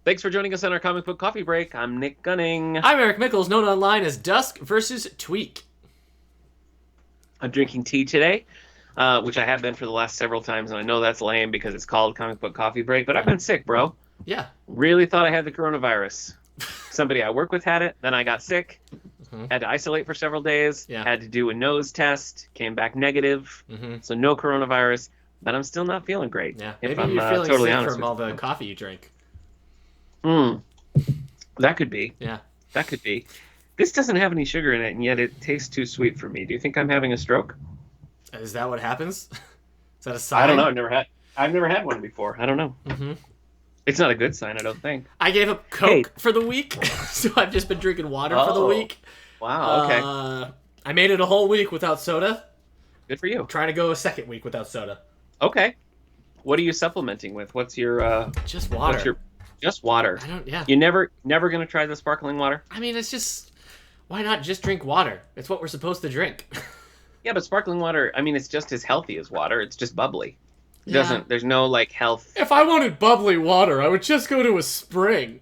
Thanks for joining us on our comic book coffee break. I'm Nick Gunning. I'm Eric Mickles, known online as Dusk versus Tweak. I'm drinking tea today, which I have been for the last several times, and I know that's lame because it's called comic book coffee break, but I've been sick, bro. Yeah. Really thought I had the coronavirus. Somebody I work with had it, then I got sick, had to isolate for several days, had to do a nose test, came back negative, so no coronavirus, but I'm still not feeling great. Yeah, if maybe I'm you're feeling totally sick honest from all the coffee you drink. That could be. Yeah. That could be. This doesn't have any sugar in it, and yet it tastes too sweet for me. Do you think I'm having a stroke? Is that what happens? Is that a sign? I don't know. I've never had one before. I don't know. It's not a good sign, I don't think. I gave up Coke for the week, so I've just been drinking water for the week. Wow, okay. I made it a whole week without soda. Good for you. I'm trying to go a second week without soda. Okay. What are you supplementing with? What's your just water. Just water. Yeah. You're never gonna try the sparkling water? I mean, it's just, why not just drink water? It's what we're supposed to drink. Yeah, but sparkling water, I mean, it's just as healthy as water. It's just bubbly. There's no like health. If I wanted bubbly water, I would just go to a spring.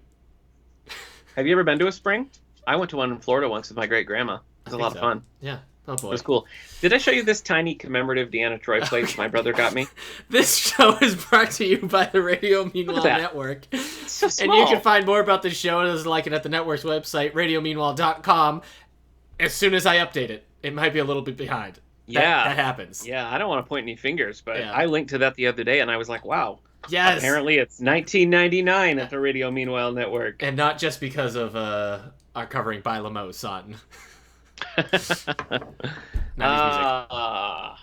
Have you ever been to a spring? I went to one in Florida once with my great grandma. It was a lot of fun. Yeah. Oh boy. It was cool. Did I show you this tiny commemorative Deanna Troi plate my brother got me? This show is brought to you by the Radio Meanwhile Network. It's so small. And you can find more about this show as like it at the network's website, radiomeanwhile.com. As soon as I update it. It might be a little bit behind. That happens. Yeah, I don't want to point any fingers, but I linked to that the other day, and I was like, wow. Yes. Apparently it's $19.99 at the Radio Meanwhile Network. And not just because of our covering by Lamo's son.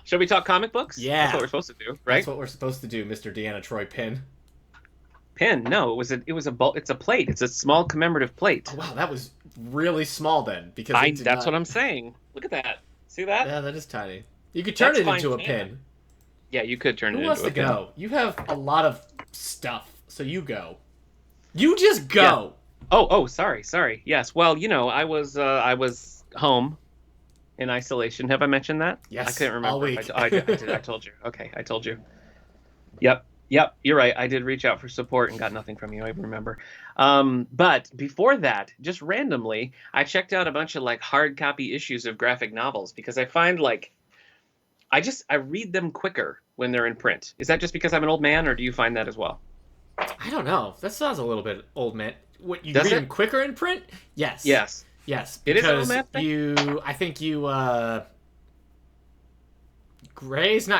Shall we talk comic books? Yeah. That's what we're supposed to do, right? That's what we're supposed to do, Mr. Deanna Troi Pin. Pin? No, it's a plate. It's a small commemorative plate. Oh, wow, that was really small then. Because that's what I'm saying. Look at that. See that? Yeah, that is tiny. You could turn it into a pin. Yeah, you could turn it into a pin. Who wants to go? You have a lot of stuff, so you go. You just go. Yeah. Oh, sorry. Yes. Well, I was home in isolation. Have I mentioned that? Yes. I couldn't remember. All week. I did. I told you. Okay, I told you. Yep. You're right. I did reach out for support and got nothing from you. I remember. But before that, just randomly, I checked out a bunch of like hard copy issues of graphic novels because I find like I read them quicker when they're in print. Is that just because I'm an old man, or do you find that as well? I don't know. That sounds a little bit old man. What, you Does read it? them quicker in print? Yes. Yes. It is an old man thing? I think you not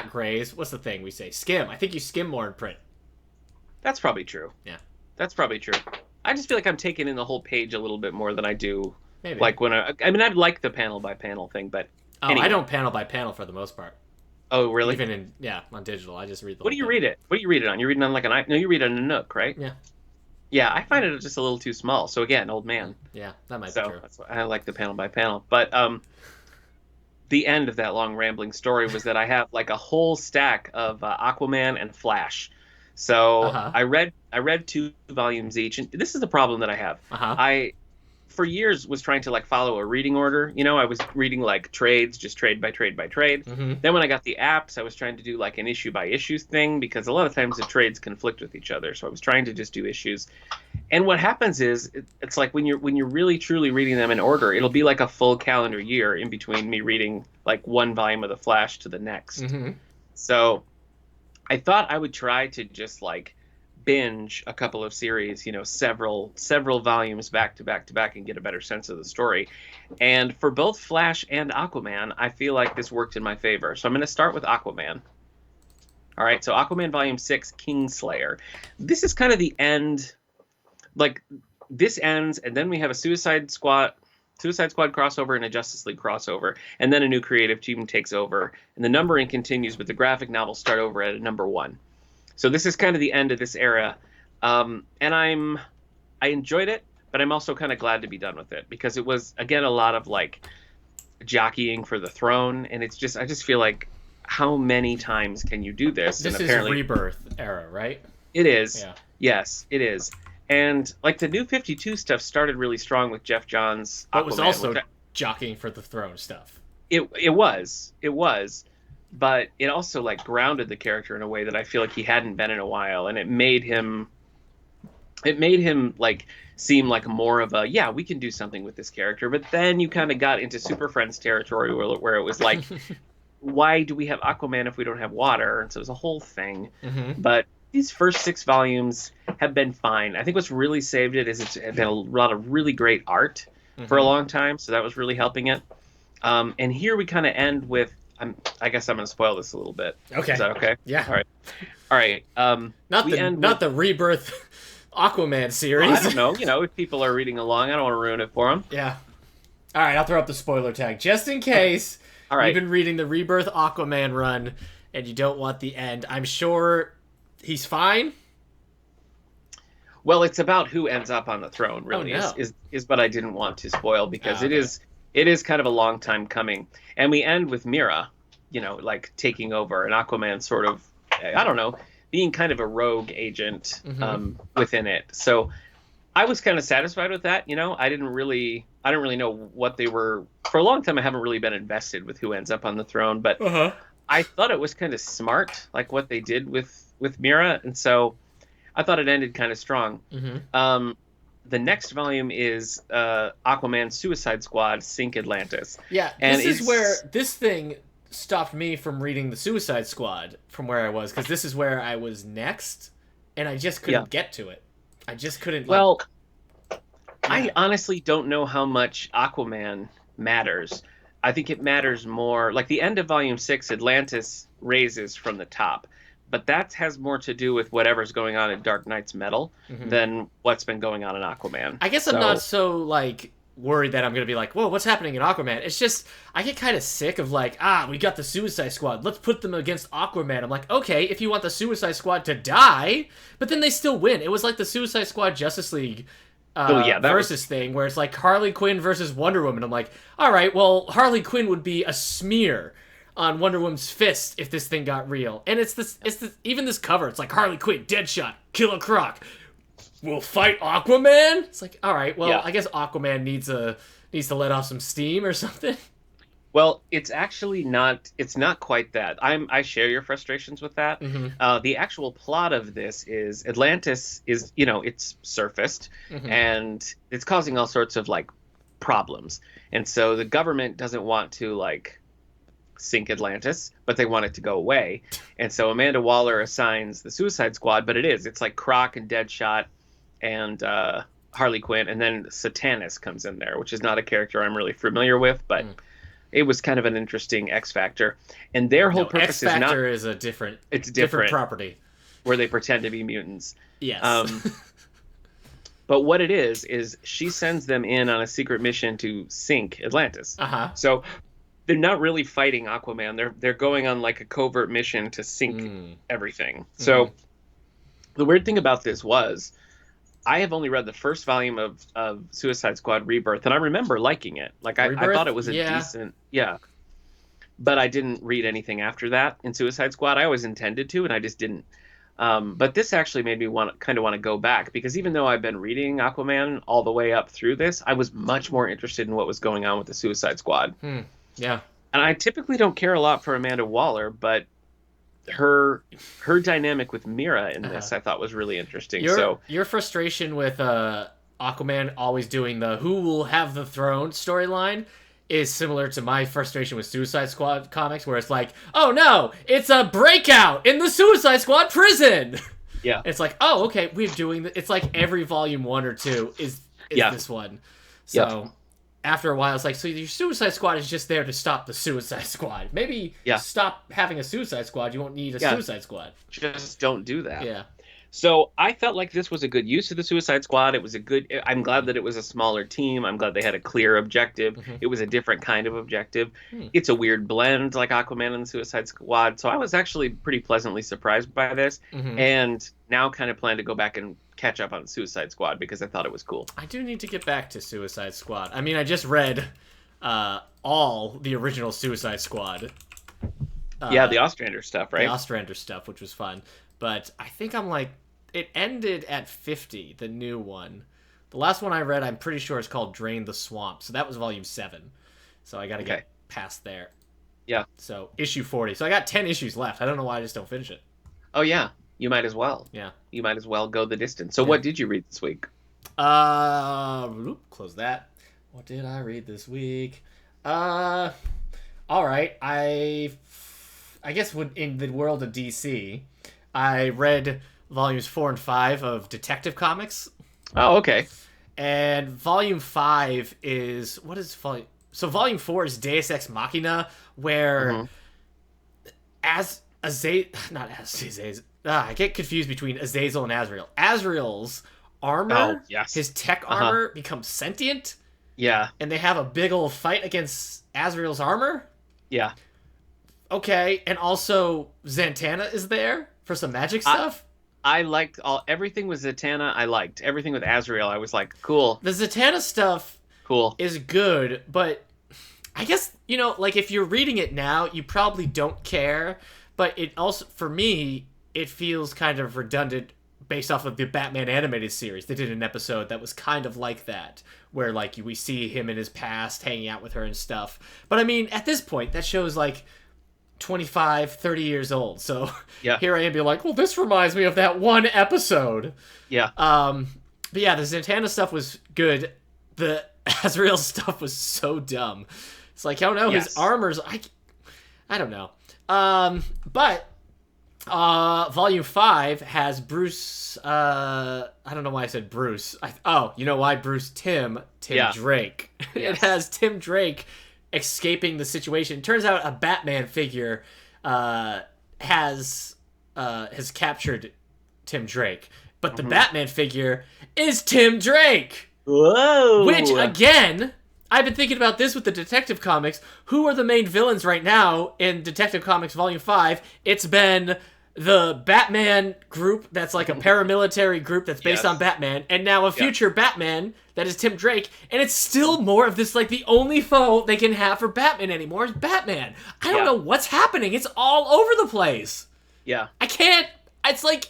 graze. What's the thing we say? Skim. I think you skim more in print. That's probably true. Yeah. That's probably true. I just feel like I'm taking in the whole page a little bit more than I do. Maybe. Like when I like the panel by panel thing, but anyway. I don't panel by panel for the most part. Oh, really? Even on digital, I just read the. What do you read it? What do you read it on? You read it on like you read it on a Nook, right? Yeah. Yeah, I find it just a little too small. So again, old man. Yeah, that might be true. That's why I like the panel by panel. But the end of that long rambling story was that I have like a whole stack of Aquaman and Flash. So I read 2 volumes each, and this is the problem that I have. I for years was trying to like follow a reading order. I was reading like trades, just trade by trade by trade. Then when I got the apps, I was trying to do like an issue by issues thing because a lot of times the trades conflict with each other. So I was trying to just do issues. And what happens is it's like when you're really truly reading them in order, it'll be like a full calendar year in between me reading like one volume of the Flash to the next. So I thought I would try to just like binge a couple of series, several volumes back to back to back and get a better sense of the story. And for both Flash and Aquaman, I feel like this worked in my favor. So I'm going to start with Aquaman. All right, so Aquaman Volume 6, Kingslayer. This is kind of the end. Like, this ends, and then we have a Suicide Squad crossover and a Justice League crossover, and then a new creative team takes over, and the numbering continues, but the graphic novels start over at number 1. So this is kind of the end of this era, and I enjoyed it, but I'm also kind of glad to be done with it because it was again a lot of like jockeying for the throne, and I just feel like how many times can you do this? This and apparently, is Rebirth era, right? It is. Yeah. Yes, it is. And like the New 52 stuff started really strong with Jeff Johns' Aquaman. But it was also jockeying for the throne stuff. It was. But it also like grounded the character in a way that I feel like he hadn't been in a while, and it made him it made him like seem like more of a, yeah, we can do something with this character. But then you kind of got into Super Friends territory where it was like, why do we have Aquaman if we don't have water? And so it was a whole thing. But these first 6 volumes have been fine. I think what's really saved it is it's been a lot of really great art for a long time, so that was really helping it. And here we kind of end with, I guess I'm going to spoil this a little bit. Okay. Is that okay? Yeah. All right. Not the Rebirth Aquaman series. I don't know. If people are reading along, I don't want to ruin it for them. Yeah. All right, I'll throw up the spoiler tag just in case. All right. You've been reading the Rebirth Aquaman run, and you don't want the end. I'm sure he's fine. Well, it's about who ends up on the throne, really, is what I didn't want to spoil, because it is kind of a long time coming. And we end with Mira, like taking over, and Aquaman sort of, I don't know, being kind of a rogue agent within it. So I was kind of satisfied with that. I didn't really know what they were. For a long time, I haven't really been invested with who ends up on the throne, but I thought it was kind of smart, like what they did with Mira, and so I thought it ended kind of strong. The next volume is Aquaman Suicide Squad Sink Atlantis. Yeah, and this is where this thing stopped me from reading the Suicide Squad from where I was, because this is where I was next, and I just couldn't get to it. I just couldn't. I honestly don't know how much Aquaman matters. I think it matters more. Like the end of Volume 6, Atlantis raises from the top. But that has more to do with whatever's going on in Dark Knight's Metal than what's been going on in Aquaman. I guess I'm not so, worried that I'm going to be like, whoa, what's happening in Aquaman? It's just, I get kind of sick of we got the Suicide Squad. Let's put them against Aquaman. I'm like, okay, if you want the Suicide Squad to die, but then they still win. It was like the Suicide Squad Justice League versus thing, where it's like Harley Quinn versus Wonder Woman. I'm like, all right, well, Harley Quinn would be a smear on Wonder Woman's fist if this thing got real. And even this cover, it's like Harley Quinn, Deadshot, Killer Croc, will fight Aquaman? It's like, all right, well, I guess Aquaman needs to let off some steam or something. Well, it's actually not. It's not quite that. I share your frustrations with that. The actual plot of this is Atlantis is, it's surfaced and it's causing all sorts of problems, and so the government doesn't want to sink Atlantis, but they want it to go away, and so Amanda Waller assigns the Suicide Squad, but it's like Croc and Deadshot and Harley Quinn, and then Satanus comes in there, which is not a character I'm really familiar with, but it was kind of an interesting X Factor. And their whole purpose X Factor is a different property where they pretend to be mutants. Yes. But what it is she sends them in on a secret mission to sink Atlantis. So they're not really fighting Aquaman. They're going on a covert mission to sink everything. So the weird thing about this was I have only read the first volume of Suicide Squad Rebirth, and I remember liking it. I thought it was a decent, but I didn't read anything after that in Suicide Squad. I always intended to, and I just didn't. But this actually made me want to go back, because even though I've been reading Aquaman all the way up through this, I was much more interested in what was going on with the Suicide Squad. Yeah. And I typically don't care a lot for Amanda Waller, but her dynamic with Mira in this I thought was really interesting. Your frustration with Aquaman always doing the who will have the throne storyline is similar to my frustration with Suicide Squad comics, where it's like, oh no, it's a breakout in the Suicide Squad prison. Yeah. It's like, oh, okay, we're doing it's like every volume 1 or 2 is this one. So after a while, it's like, so your Suicide Squad is just there to stop the Suicide Squad. Maybe stop having a Suicide Squad. You won't need a Suicide Squad. Just don't do that. Yeah. So I felt like this was a good use of the Suicide Squad. I'm glad that it was a smaller team. I'm glad they had a clear objective. It was a different kind of objective. It's a weird blend, like Aquaman and the Suicide Squad. So I was actually pretty pleasantly surprised by this. And now kind of plan to go back and catch up on Suicide Squad, because I thought it was cool. I do need to get back to Suicide Squad. I mean, I just read all the original Suicide Squad. The Ostrander stuff, right? The Ostrander stuff, which was fun. But I think it ended at 50, the new one. The last one I read, I'm pretty sure is called Drain the Swamp. So that was volume 7. So I got to get past there. Yeah. So issue 40. So I got 10 issues left. I don't know why I just don't finish it. Oh, yeah. you might as well. Yeah. You might as well go the distance. So, Yeah. what did you read this week? Close that. What did I read this week? All right. I guess in the world of DC, I read volumes 4 and 5 of Detective Comics. Oh, okay. And volume 5 is what is volume? So volume 4 is Deus Ex Machina, where I get confused between Azazel and Azrael. Azrael's armor, his tech armor, becomes sentient. Yeah. And they have a big old fight against Azrael's armor. Yeah. Okay, and also Zatanna is there for some magic stuff. I liked everything with Zatanna. I liked everything with Azrael. I was like, cool. The Zatanna stuff, is good, but I guess like if you're reading it now, you probably don't care. But it also, for me, it feels kind of redundant based off of the Batman animated series. They did an episode that was kind of like that, where like we see him in his past hanging out with her and stuff. But I mean, at this point, that show's like 25, 30 years old. So here I am being like, well, this reminds me of that one episode. Yeah. But yeah, the Zatanna stuff was good. The Azrael stuff was so dumb. It's like, oh no, his armor's... I don't know. But volume 5 has Bruce... I don't know why I said Bruce. You know why? Tim Drake. It has Tim Drake escaping the situation. Turns out a Batman figure has captured Tim Drake. But the Batman figure is Tim Drake! Whoa! Which, again... I've been thinking about this with the Detective Comics. Who are the main villains right now in Detective Comics Volume 5? It's been the Batman group that's like a paramilitary group that's based on Batman, and now a future Batman that is Tim Drake, and it's still more of this, like, the only foe they can have for Batman anymore is Batman. I don't know what's happening. It's all over the place. Yeah. I can't... It's like...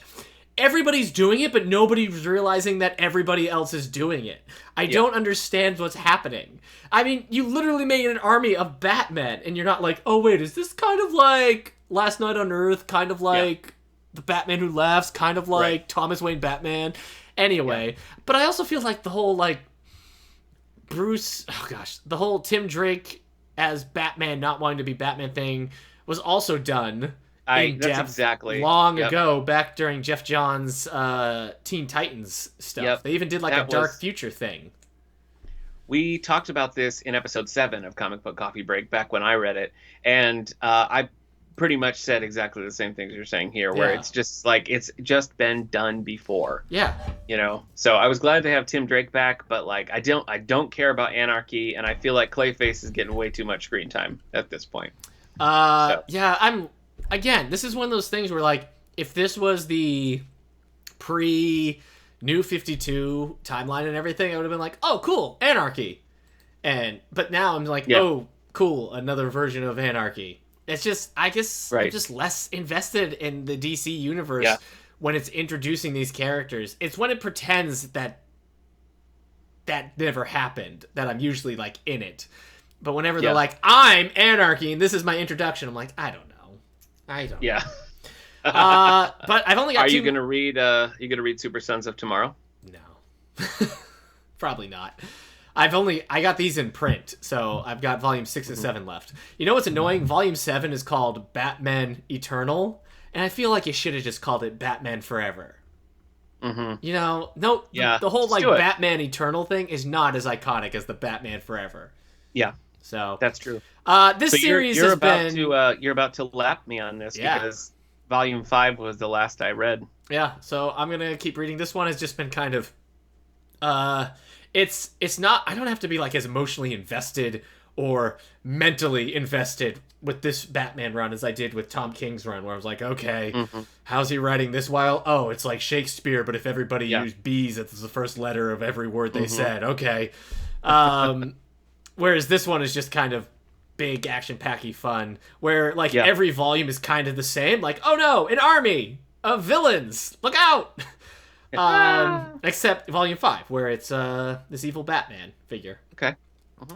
Everybody's doing it, but nobody's realizing that everybody else is doing it. I don't understand what's happening. I mean, you literally made an army of Batman, and you're not like, oh wait, is this kind of like Last Night on Earth, kind of like the Batman Who Laughs, kind of like Thomas Wayne Batman? Anyway, but I also feel like the whole, like, the whole Tim Drake as Batman not wanting to be Batman thing was also done... long ago, back during Jeff Johns' Teen Titans stuff. They even did like a dark future thing. We talked about this in episode 7 of Comic Book Coffee Break back when I read it, and I pretty much said exactly the same things you're saying here, where it's just like it's just been done before. Yeah. So I was glad to have Tim Drake back, but like I don't care about Anarchy, and I feel like Clayface is getting way too much screen time at this point. Again, this is one of those things where, like, if this was the pre-New 52 timeline and everything, I would have been like, oh, cool, Anarchy. But now I'm like, oh, cool, another version of Anarchy. It's just, I guess I'm just less invested in the DC universe when it's introducing these characters. It's when it pretends that never happened that I'm usually, like, in it. But whenever they're like, I'm Anarchy, and this is my introduction, I'm like, I don't know. Yeah. But I've only got Are you gonna read? You gonna read Super Sons of Tomorrow? No, probably not. I got these in print, so I've got volume 6 and 7 left. You know what's annoying? Volume 7 is called Batman Eternal, and I feel like you should have just called it Batman Forever. The whole like Batman Eternal thing is not as iconic as the Batman Forever. Yeah. So that's true. This series has been... You're about to lap me on this because Volume 5 was the last I read. Yeah, so I'm going to keep reading. This one has just been kind of... It's not... I don't have to be like as emotionally invested or mentally invested with this Batman run as I did with Tom King's run, where I was like, okay, how's he writing this while... Oh, it's like Shakespeare, but if everybody used B's, it's the first letter of every word they said. Okay. Whereas this one is just kind of big, action-packy fun, where, like, every volume is kind of the same. Like, oh no, an army of villains! Look out! Except Volume 5, where it's this evil Batman figure. Okay.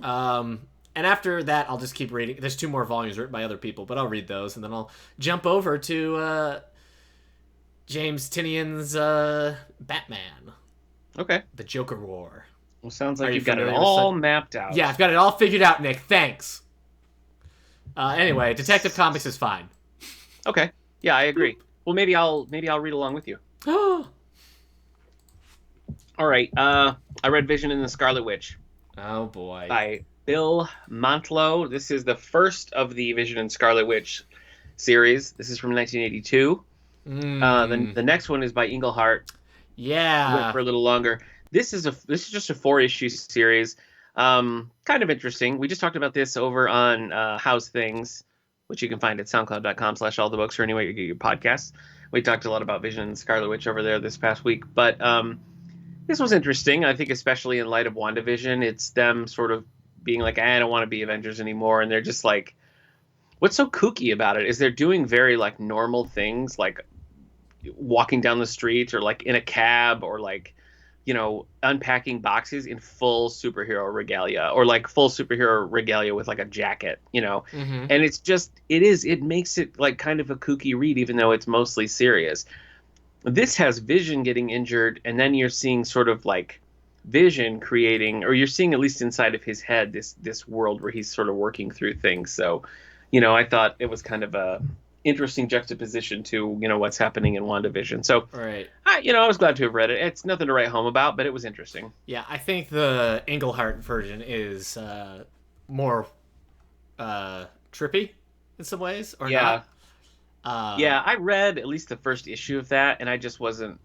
And after that, I'll just keep reading. There's 2 more volumes written by other people, but I'll read those, and then I'll jump over to James Tinian's Batman, Okay. the Joker War. Well, sounds Are like you you've got it familiar all with mapped out. Yeah, I've got it all figured out, Nick. Thanks. Anyway, Detective Comics is fine. Okay. Yeah, I agree. Well, maybe I'll read along with you. Oh All right. I read Vision and the Scarlet Witch boy. by Bill Mantlo. This is the first of the Vision and Scarlet Witch series. This is from 1982. The next one is by Englehart. Went for a little longer. This is just a 4-issue series. Kind of interesting. We just talked about this over on How's Things, which you can find at soundcloud.com/allthebooks or anywhere you get your podcasts. We talked a lot about Vision and Scarlet Witch over there this past week, but this was interesting. I think especially in light of WandaVision, it's them sort of being like, I don't want to be Avengers anymore, and they're just like, what's so kooky about it is they're doing very like normal things, like walking down the street or like in a cab or like, you know, unpacking boxes in full superhero regalia or like full superhero regalia with like a jacket, you know. And it makes it like kind of a kooky read, even though it's mostly serious. This has Vision getting injured, and then you're seeing sort of like Vision creating, or you're seeing at least inside of his head, this world where he's sort of working through things. So, you know, I thought it was kind of a interesting juxtaposition to, you know, what's happening in WandaVision. So, Right. I was glad to have read it. It's nothing to write home about, but it was interesting. Yeah, I think the Englehart version is more trippy in some ways, or Yeah. not. Yeah, I read at least the first issue of that, and I just wasn't.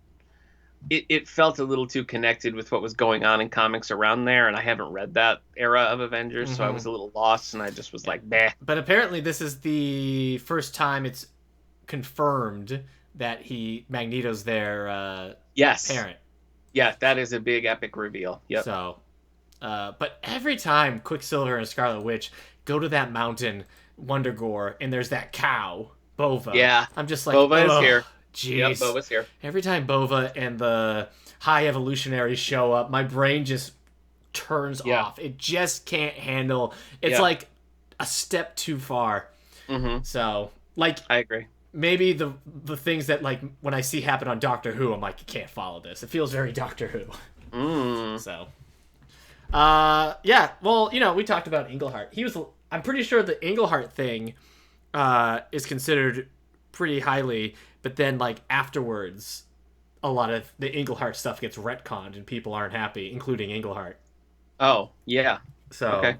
It felt a little too connected with what was going on in comics around there, and I haven't read that era of Avengers, so I was a little lost, and I just was like, bah. But apparently, this is the first time it's confirmed that Magneto's their Yes. parent. Yeah, that is a big epic reveal. Yep. So, but every time Quicksilver and Scarlet Witch go to that mountain, Wondergore, and there's that cow, Bova. Yeah. I'm just like, Bova is here. Jeez. Yep, Bova's here. Every time Bova and the High Evolutionaries show up, my brain just turns off. It just can't handle. It's like a step too far. So, like, I agree. Maybe the things that, like, when I see happen on Doctor Who, I'm like, you can't follow this. It feels very Doctor Who. So, yeah. Well, you know, we talked about Englehart. I'm pretty sure the Englehart thing is considered pretty highly, but then, like, afterwards, a lot of the Englehart stuff gets retconned and people aren't happy, including Englehart. Oh, yeah. So, okay.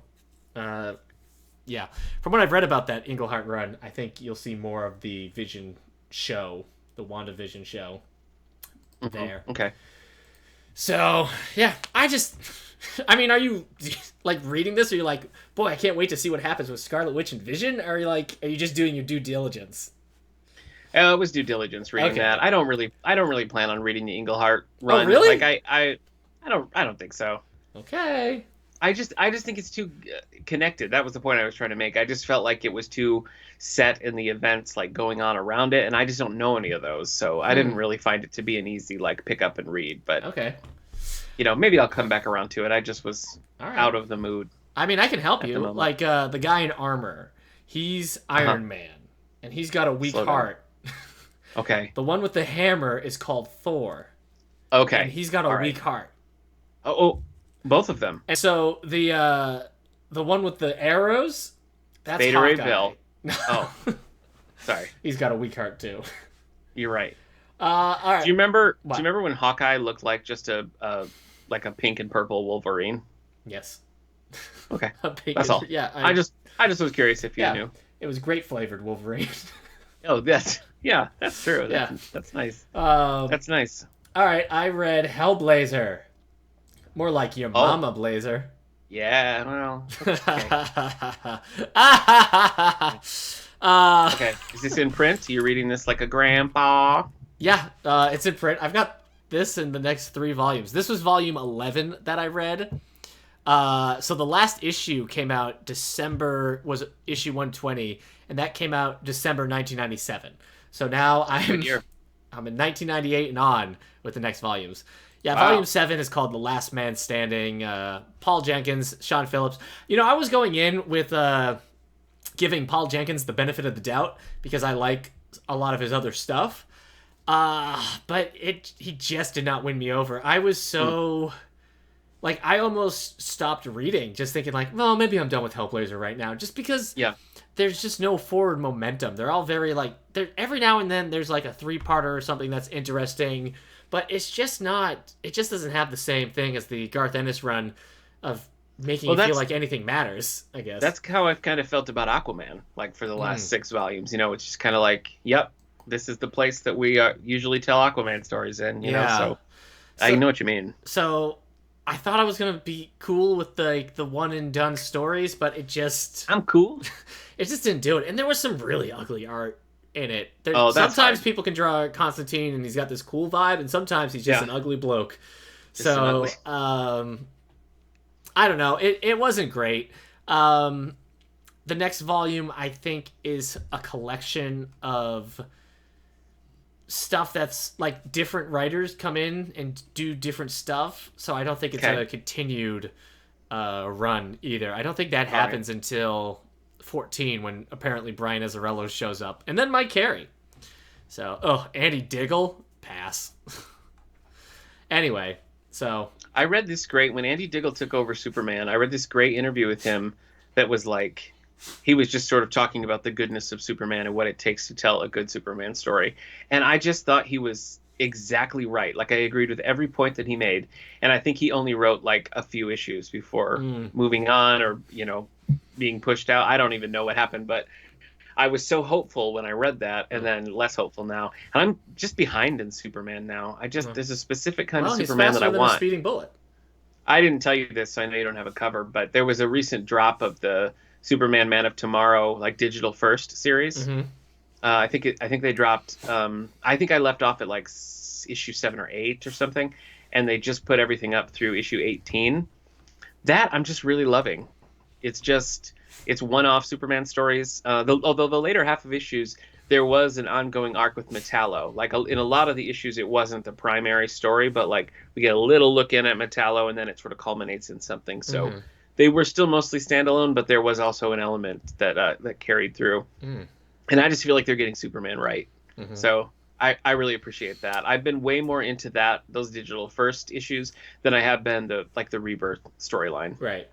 Yeah. From what I've read about that Englehart run, I think you'll see more of the Vision show, the WandaVision show there. Okay. So, yeah, I mean, are you, like, reading this? Or are you like, boy, I can't wait to see what happens with Scarlet Witch and Vision? Or are you just doing your due diligence? It was due diligence reading that. I don't really plan on reading the Englehart run. Oh, really? Like I don't think so. Okay. I just think it's too connected. That was the point I was trying to make. I just felt like it was too set in the events like going on around it, and I just don't know any of those, so I didn't really find it to be an easy like pick up and read. But okay, you know, maybe I'll come back around to it. I just was out of the mood. I mean, I can help you. Like the guy in armor, he's Iron Man, and he's got a weak heart. Okay. The one with the hammer is called Thor. Okay. And he's got a weak heart. Oh, both of them. And so the one with the arrows, that's Beta Ray Hawkeye. Bill. Oh, sorry. He's got a weak heart too. You're right. All right. Do you remember when Hawkeye looked like just a pink and purple Wolverine? Yes. Okay. That's all. Yeah. I just was curious if you knew. It was grape flavored Wolverine. Oh, that's true. That's nice. That's nice. All right, I read Hellblazer. More like your mama Blazer. Yeah, well. Okay. Is this in print? Are you reading this like a grandpa? Yeah, it's in print. I've got this in the next 3 volumes. This was volume 11 that I read. So the last issue came out was issue 120, and that came out December 1997. So now I'm in 1998 and on with the next volumes. Yeah, volume 7 is called The Last Man Standing. Paul Jenkins, Sean Phillips. You know, I was going in with giving Paul Jenkins the benefit of the doubt because I like a lot of his other stuff. But he just did not win me over. I was so like I almost stopped reading, just thinking like, well, maybe I'm done with Hellblazer right now, just because Yeah. there's just no forward momentum. They're all very like every now and then there's like a 3-parter or something that's interesting, but it's just not. It just doesn't have the same thing as the Garth Ennis run of making you feel like anything matters. I guess that's how I've kind of felt about Aquaman. Like for the last 6 volumes, it's just kind of like, yep, this is the place that we usually tell Aquaman stories in. You know, so I know what you mean. So I thought I was gonna be cool with the one and done stories, but I'm cool. It just didn't do it. And there was some really ugly art in it. Sometimes people can draw Constantine and he's got this cool vibe, and sometimes he's just an ugly bloke. So I don't know. It wasn't great. The next volume I think is a collection of stuff that's like different writers come in and do different stuff, so I don't think it's a continued run either. I don't think that happens until 14, when apparently Brian Azzarello shows up, and then Mike Carey. So Andy Diggle, pass. Anyway, so I read this great when Andy Diggle took over Superman. I read this great interview with him that was like, he was just sort of talking about the goodness of Superman and what it takes to tell a good Superman story. And I just thought he was exactly right. Like, I agreed with every point that he made. And I think he only wrote like a few issues before moving on or, being pushed out. I don't even know what happened, but I was so hopeful when I read that, and then less hopeful now. And I'm just behind in Superman now. There's a specific kind of Superman that I want. A speeding bullet. I didn't tell you this, so I know you don't have a cover, but there was a recent drop of the Superman Man of Tomorrow, like digital first series. I think they dropped. I think I left off at like issue 7 or 8 or something, and they just put everything up through issue 18. That I'm just really loving. It's one-off Superman stories. Although the later half of issues, there was an ongoing arc with Metallo. Like in a lot of the issues, it wasn't the primary story, but like we get a little look in at Metallo, and then it sort of culminates in something. So they were still mostly standalone, but there was also an element that carried through. And I just feel like they're getting Superman right. So I really appreciate that. I've been way more into those digital first issues than I have been the Rebirth storyline. Right.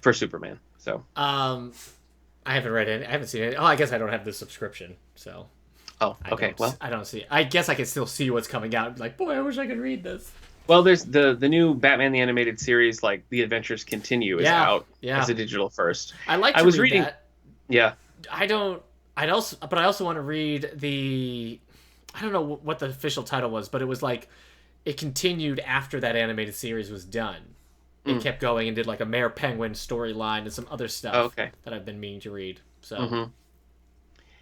For Superman. So I haven't read it. I haven't seen it. Oh, I guess I don't have the subscription. So okay. I don't see it. I guess I can still see what's coming out. Like, boy, I wish I could read this. Well, there's the new Batman the Animated Series, like The Adventures Continue, is out as a digital first. I was reading that. Yeah. I also want to read I don't know what the official title was, but it was like it continued after that animated series was done. It kept going and did like a Mayor Penguin storyline and some other stuff that I've been meaning to read. So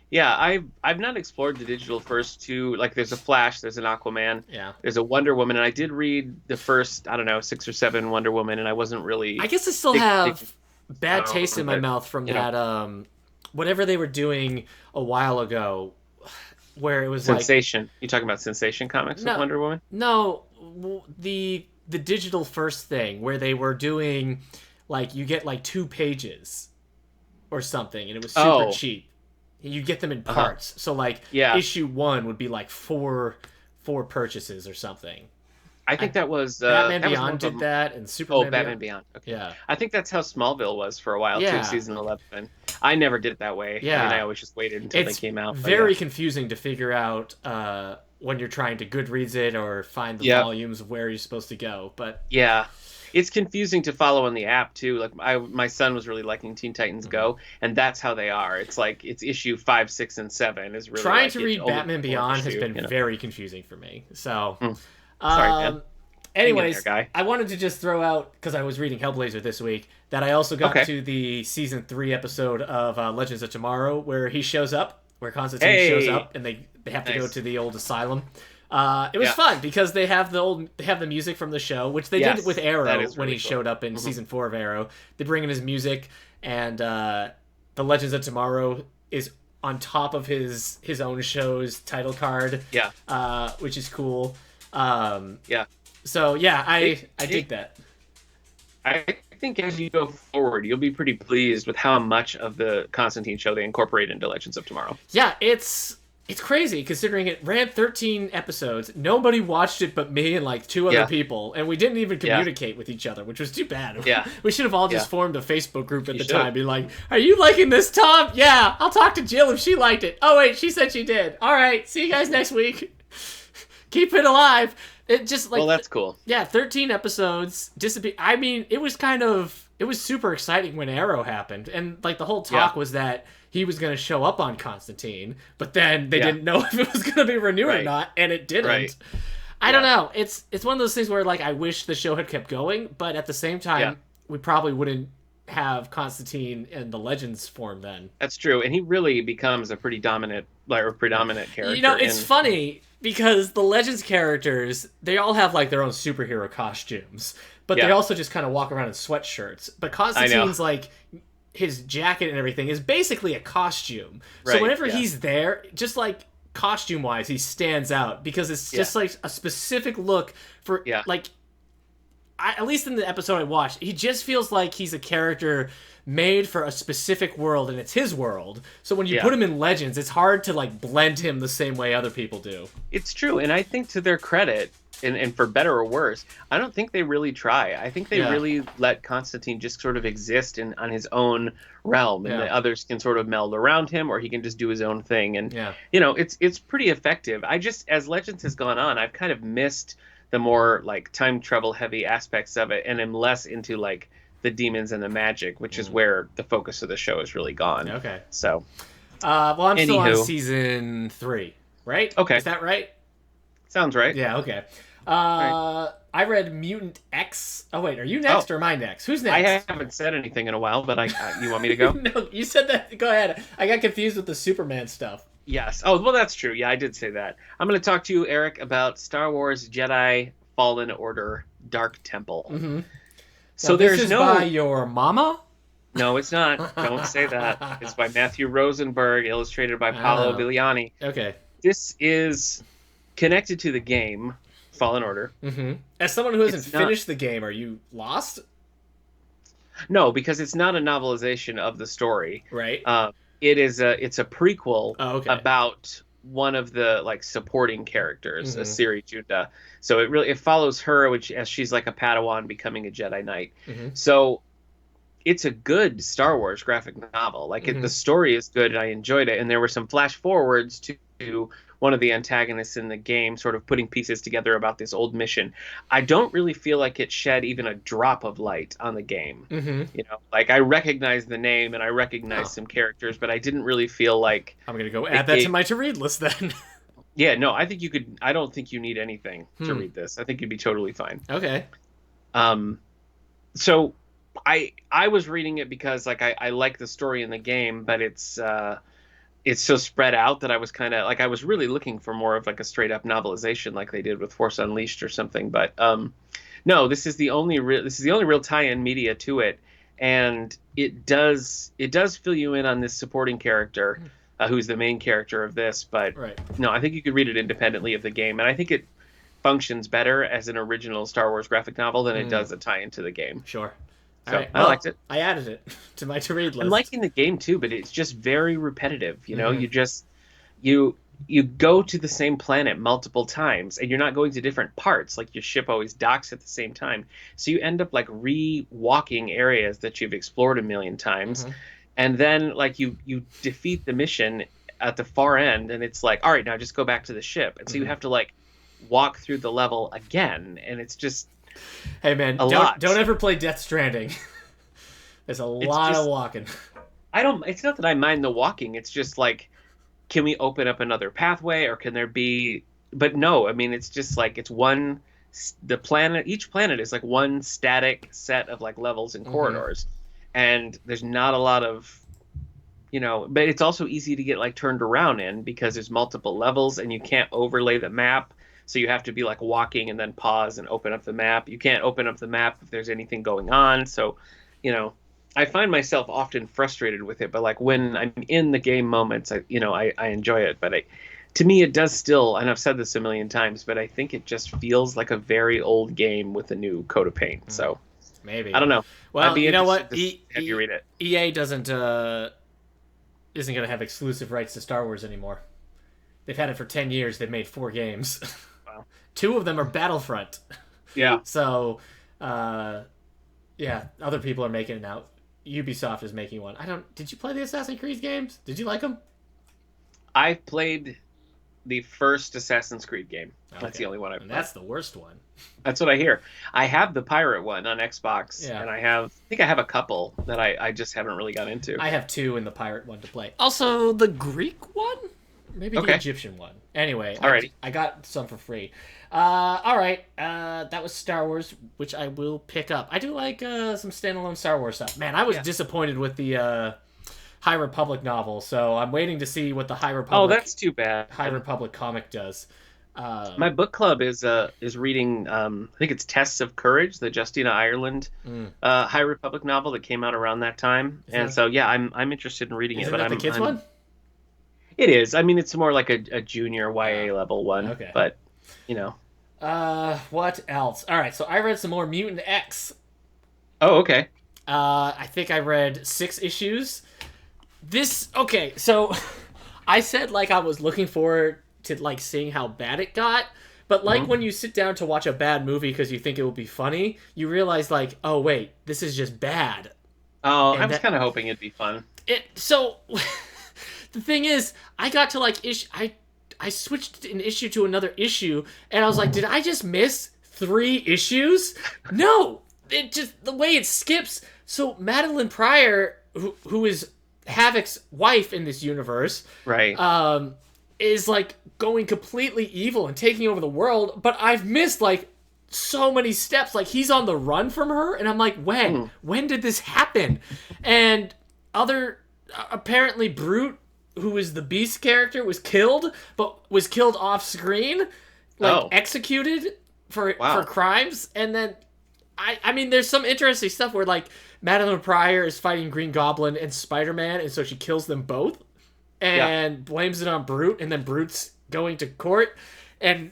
yeah, I've not explored the digital first two. Like there's a Flash, there's an Aquaman, there's a Wonder Woman, and I did read the first 6 or 7 Wonder Woman, and I wasn't really. I guess I still have bad taste in my mouth from that whatever they were doing a while ago, where it was Sensation. You talking about Sensation Comics with Wonder Woman? No, the digital first thing where they were doing like you get like 2 pages or something, and it was super cheap. You get them in parts. So like issue 1 would be like 4 purchases or something. I think that was Batman Beyond did that, and Superman. Batman Beyond. Okay. Yeah. I think that's how Smallville was for a while too, season 11. I never did it that way. Yeah. I mean, I always just waited until they came out. It's very confusing to figure out when you're trying to Goodreads it or find the volumes of where you're supposed to go. But yeah, it's confusing to follow on the app too. Like my son was really liking Teen Titans Go, and that's how they are. It's like it's issue 5, 6, and 7 is really trying to read Batman Beyond has been very confusing for me. So sorry, man. Anyways, I wanted to just throw out, because I was reading Hellblazer this week, that I also got to the season 3 episode of Legends of Tomorrow where he shows up, where Constantine shows up, and they have to go to the old asylum. It was fun because they have the music from the show, which they did with Arrow when he showed up in season 4 of Arrow. They bring in his music, and the Legends of Tomorrow is on top of his own show's title card. Which is cool. So yeah, I dig that. I think as you go forward, you'll be pretty pleased with how much of the Constantine show they incorporate into Legends of Tomorrow. Yeah, it's It's crazy considering it ran 13 episodes. Nobody watched it but me and like two other Yeah. people, and we didn't even Yeah. communicate with each other, which was too bad. Yeah. We should have all Yeah. just formed a Facebook group at You the should. time, be like, "Are you liking this, Tom? Yeah, I'll talk to Jill if she liked it. Oh wait, she said she did. All right, see you guys next week. Keep it alive." It just like Well, that's cool. yeah, 13 episodes. I mean, it was super exciting when Arrow happened, and like the whole talk was that he was going to show up on Constantine, but then they didn't know if it was going to be renewed or not, and it didn't. Right. I don't know. It's one of those things where like I wish the show had kept going, but at the same time, we probably wouldn't have Constantine in the Legends form then. That's true, and he really becomes a pretty dominant, like, predominant character. You know, it's funny because the Legends characters, they all have like their own superhero costumes, but they also just kind of walk around in sweatshirts. But Constantine's like his jacket and everything is basically a costume. Right, so whenever he's there, just like costume wise, he stands out because it's just like a specific look for like at least in the episode I watched, he just feels like he's a character made for a specific world, and it's his world. So when you put him in Legends, it's hard to like blend him the same way other people do. It's true, and I think to their credit, and for better or worse, I don't think they really try. I think they really let Constantine just sort of exist on his own realm, and the others can sort of meld around him, or he can just do his own thing. And you know, it's pretty effective. I just, as Legends has gone on, I've kind of missed the more like time travel heavy aspects of it, and am less into like the demons and the magic, which is where the focus of the show has really gone. Okay. So, well, I'm still on season 3, right? Okay. Is that right? Sounds right. Yeah. Okay. I read Mutant X. Oh wait, are you next or am I next? Who's next? I haven't said anything in a while, but you want me to go? No, you said that. Go ahead. I got confused with the Superman stuff. Yes. Oh, well, that's true. Yeah, I did say that. I'm going to talk to you, Eric, about Star Wars Jedi Fallen Order Dark Temple. Mm-hmm. So now, there's this is no. by your mama? No, it's not. Don't say that. It's by Matthew Rosenberg, illustrated by Paolo Vigliani. Okay. This is connected to the game Fallen Order. Mm-hmm. As someone who hasn't finished the game, are you lost? No, because it's not a novelization of the story. Right. It's a prequel about one of the like supporting characters, Asiri Junda. So it follows her, as she's like a Padawan becoming a Jedi Knight. Mm-hmm. So it's a good Star Wars graphic novel. Like the story is good, and I enjoyed it. And there were some flash forwards to one of the antagonists in the game, sort of putting pieces together about this old mission. I don't really feel like it shed even a drop of light on the game. Mm-hmm. You know, like I recognize the name and I recognize some characters, but I didn't really feel like I'm gonna go add that to my to-read list then. Yeah, no, I think you could. I don't think you need anything to read this. I think you'd be totally fine. Okay. So I was reading it because like I like the story in the game, but it's so spread out that I was kind of like I was really looking for more of like a straight up novelization like they did with Force Unleashed or something. But no, this is the only real tie-in media to it, and it does fill you in on this supporting character who's the main character of this. But no, I think you could read it independently of the game, and I think it functions better as an original Star Wars graphic novel than it does a tie-in to the game. Sure. So right. I liked it. I added it to my to-read list. I'm liking the game too, but it's just very repetitive. You know, you go to the same planet multiple times, and you're not going to different parts. Like your ship always docks at the same time, so you end up like re-walking areas that you've explored a million times, and then like you defeat the mission at the far end, and it's like, all right, now just go back to the ship, and so you have to like walk through the level again, and it's just. Hey man, don't ever play Death Stranding. There's a lot of walking. It's not that I mind the walking. It's just like, can we open up another pathway, or can there be? But no, I mean, it's just like each planet is like one static set of like levels and corridors, and there's not a lot of, but it's also easy to get like turned around in because there's multiple levels and you can't overlay the map. So you have to be like walking and then pause and open up the map. You can't open up the map if there's anything going on. So, I find myself often frustrated with it. But like when I'm in the game moments, I enjoy it. But to me, it does still, and I've said this a million times, but I think it just feels like a very old game with a new coat of paint. So maybe I don't know. Well, you know what? Have you read it? EA isn't going to have exclusive rights to Star Wars anymore. They've had it for 10 years. They've made 4 games. Wow. 2 of them are Battlefront. Yeah. So, yeah, other people are making it now. Ubisoft is making one. Did you play the Assassin's Creed games? Did you like them? I played the first Assassin's Creed game. That's Okay. the only one I've played. That's the worst one. That's what I hear. I have the pirate one on Xbox, Yeah. and I think I have a couple that I just haven't really got into. I have 2 in the pirate one to play. Also, the Greek one? Maybe the Egyptian one. Anyway, Alrighty. I got some for free. Alright, that was Star Wars, which I will pick up. I do like some standalone Star Wars stuff. Man, I was disappointed with the High Republic novel, so I'm waiting to see what the High Republic... Oh, that's too bad. High Republic comic does. My book club is reading, I think it's Tests of Courage, the Justina Ireland High Republic novel that came out around that time. So yeah, I'm interested in reading it. But I'm the kids one? It is. I mean, it's more like a junior YA level one. Okay. But, what else? All right, so I read some more Mutant X. Oh, okay. I think I read 6 issues. Okay, so I said like I was looking forward to like seeing how bad it got, but like when you sit down to watch a bad movie because you think it will be funny, you realize like, oh wait, this is just bad. Oh, I was kind of hoping it'd be fun. So the thing is, I got to like I switched an issue to another issue, and I was like, did I just miss 3 issues? No, it just the way it skips. So Madeline Pryor, who is Havoc's wife in this universe, right? Is like going completely evil and taking over the world, but I've missed like so many steps. Like he's on the run from her, and I'm like, when did this happen? And apparently Brute, who is the Beast character, was killed, but was killed off screen, like executed for crimes. And then I mean, there's some interesting stuff where like Madeline Pryor is fighting Green Goblin and Spider-Man, and so she kills them both and blames it on Brute, and then Brute's going to court, and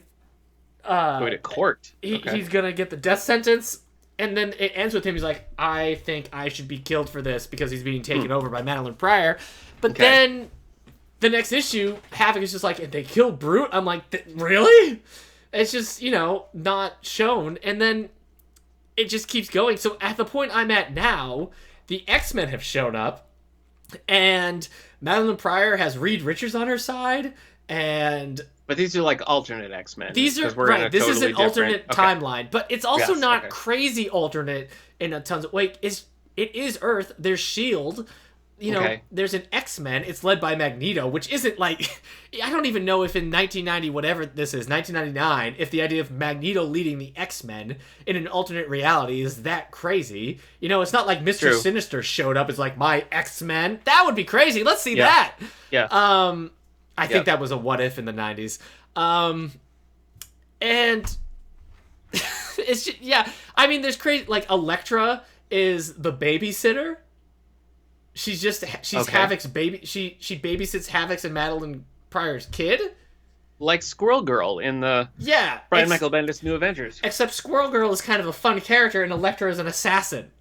going to court. He's gonna get the death sentence, and then it ends with him. He's like, I think I should be killed for this because he's being taken over by Madeline Pryor. But then the next issue, Havoc is just like, they killed Brute? I'm like, really? It's just, not shown. And then it just keeps going. So at the point I'm at now, the X-Men have shown up, and Madeline Pryor has Reed Richards on her side, But these are like alternate X-Men. These are right. This is an alternate timeline, but it's also not crazy alternate in a tons of it is Earth. There's Shield. There's an X-Men. It's led by Magneto, which isn't like I don't even know if in 1990 whatever this is 1999 if the idea of Magneto leading the X-Men in an alternate reality is that crazy. It's not like Mr. Sinister showed up as like my X-Men. That would be crazy. Let's see that. Yeah. I think that was a what if in the 90s. And it's just, I mean, there's crazy, like Elektra is the babysitter. She's Havoc's baby. She babysits Havoc's and Madeline Pryor's kid. Like Squirrel Girl in the Brian Michael Bendis New Avengers. Except Squirrel Girl is kind of a fun character, and Elektra is an assassin.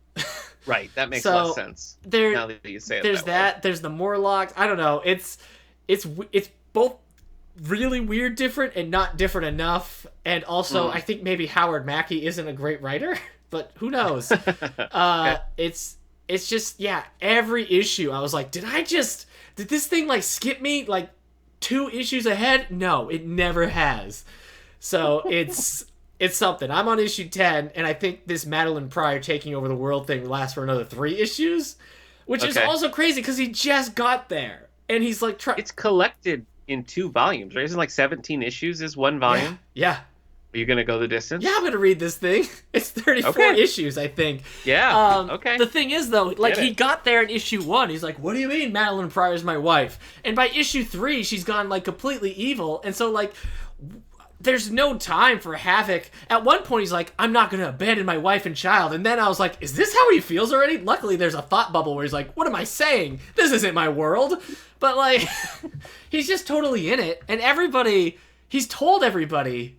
Right, that makes less sense. Now that you say it there's that. There's the Morlocks. I don't know. It's both really weird, different, and not different enough. And also, I think maybe Howard Mackey isn't a great writer, but who knows? It's just every issue I was like, did this thing like skip me like 2 issues ahead? No, it never has. So it's something. I'm on issue 10, and I think this Madeline Pryor taking over the world thing lasts for another 3 issues, which is also crazy because he just got there, and he's like, it's collected in 2 volumes, right? Isn't like 17 issues is 1 volume? Yeah. Are you gonna go the distance? Yeah, I'm gonna read this thing. It's 34 issues, I think. Yeah. Okay. The thing is, though, like he got there in issue 1. He's like, "What do you mean, Madeline Pryor's my wife?" And by issue 3, she's gone like completely evil, and so like, there's no time for Havoc. At one point, he's like, "I'm not gonna abandon my wife and child," and then I was like, "Is this how he feels already?" Luckily, there's a thought bubble where he's like, "What am I saying? This isn't my world." But like, he's just totally in it, and he's told everybody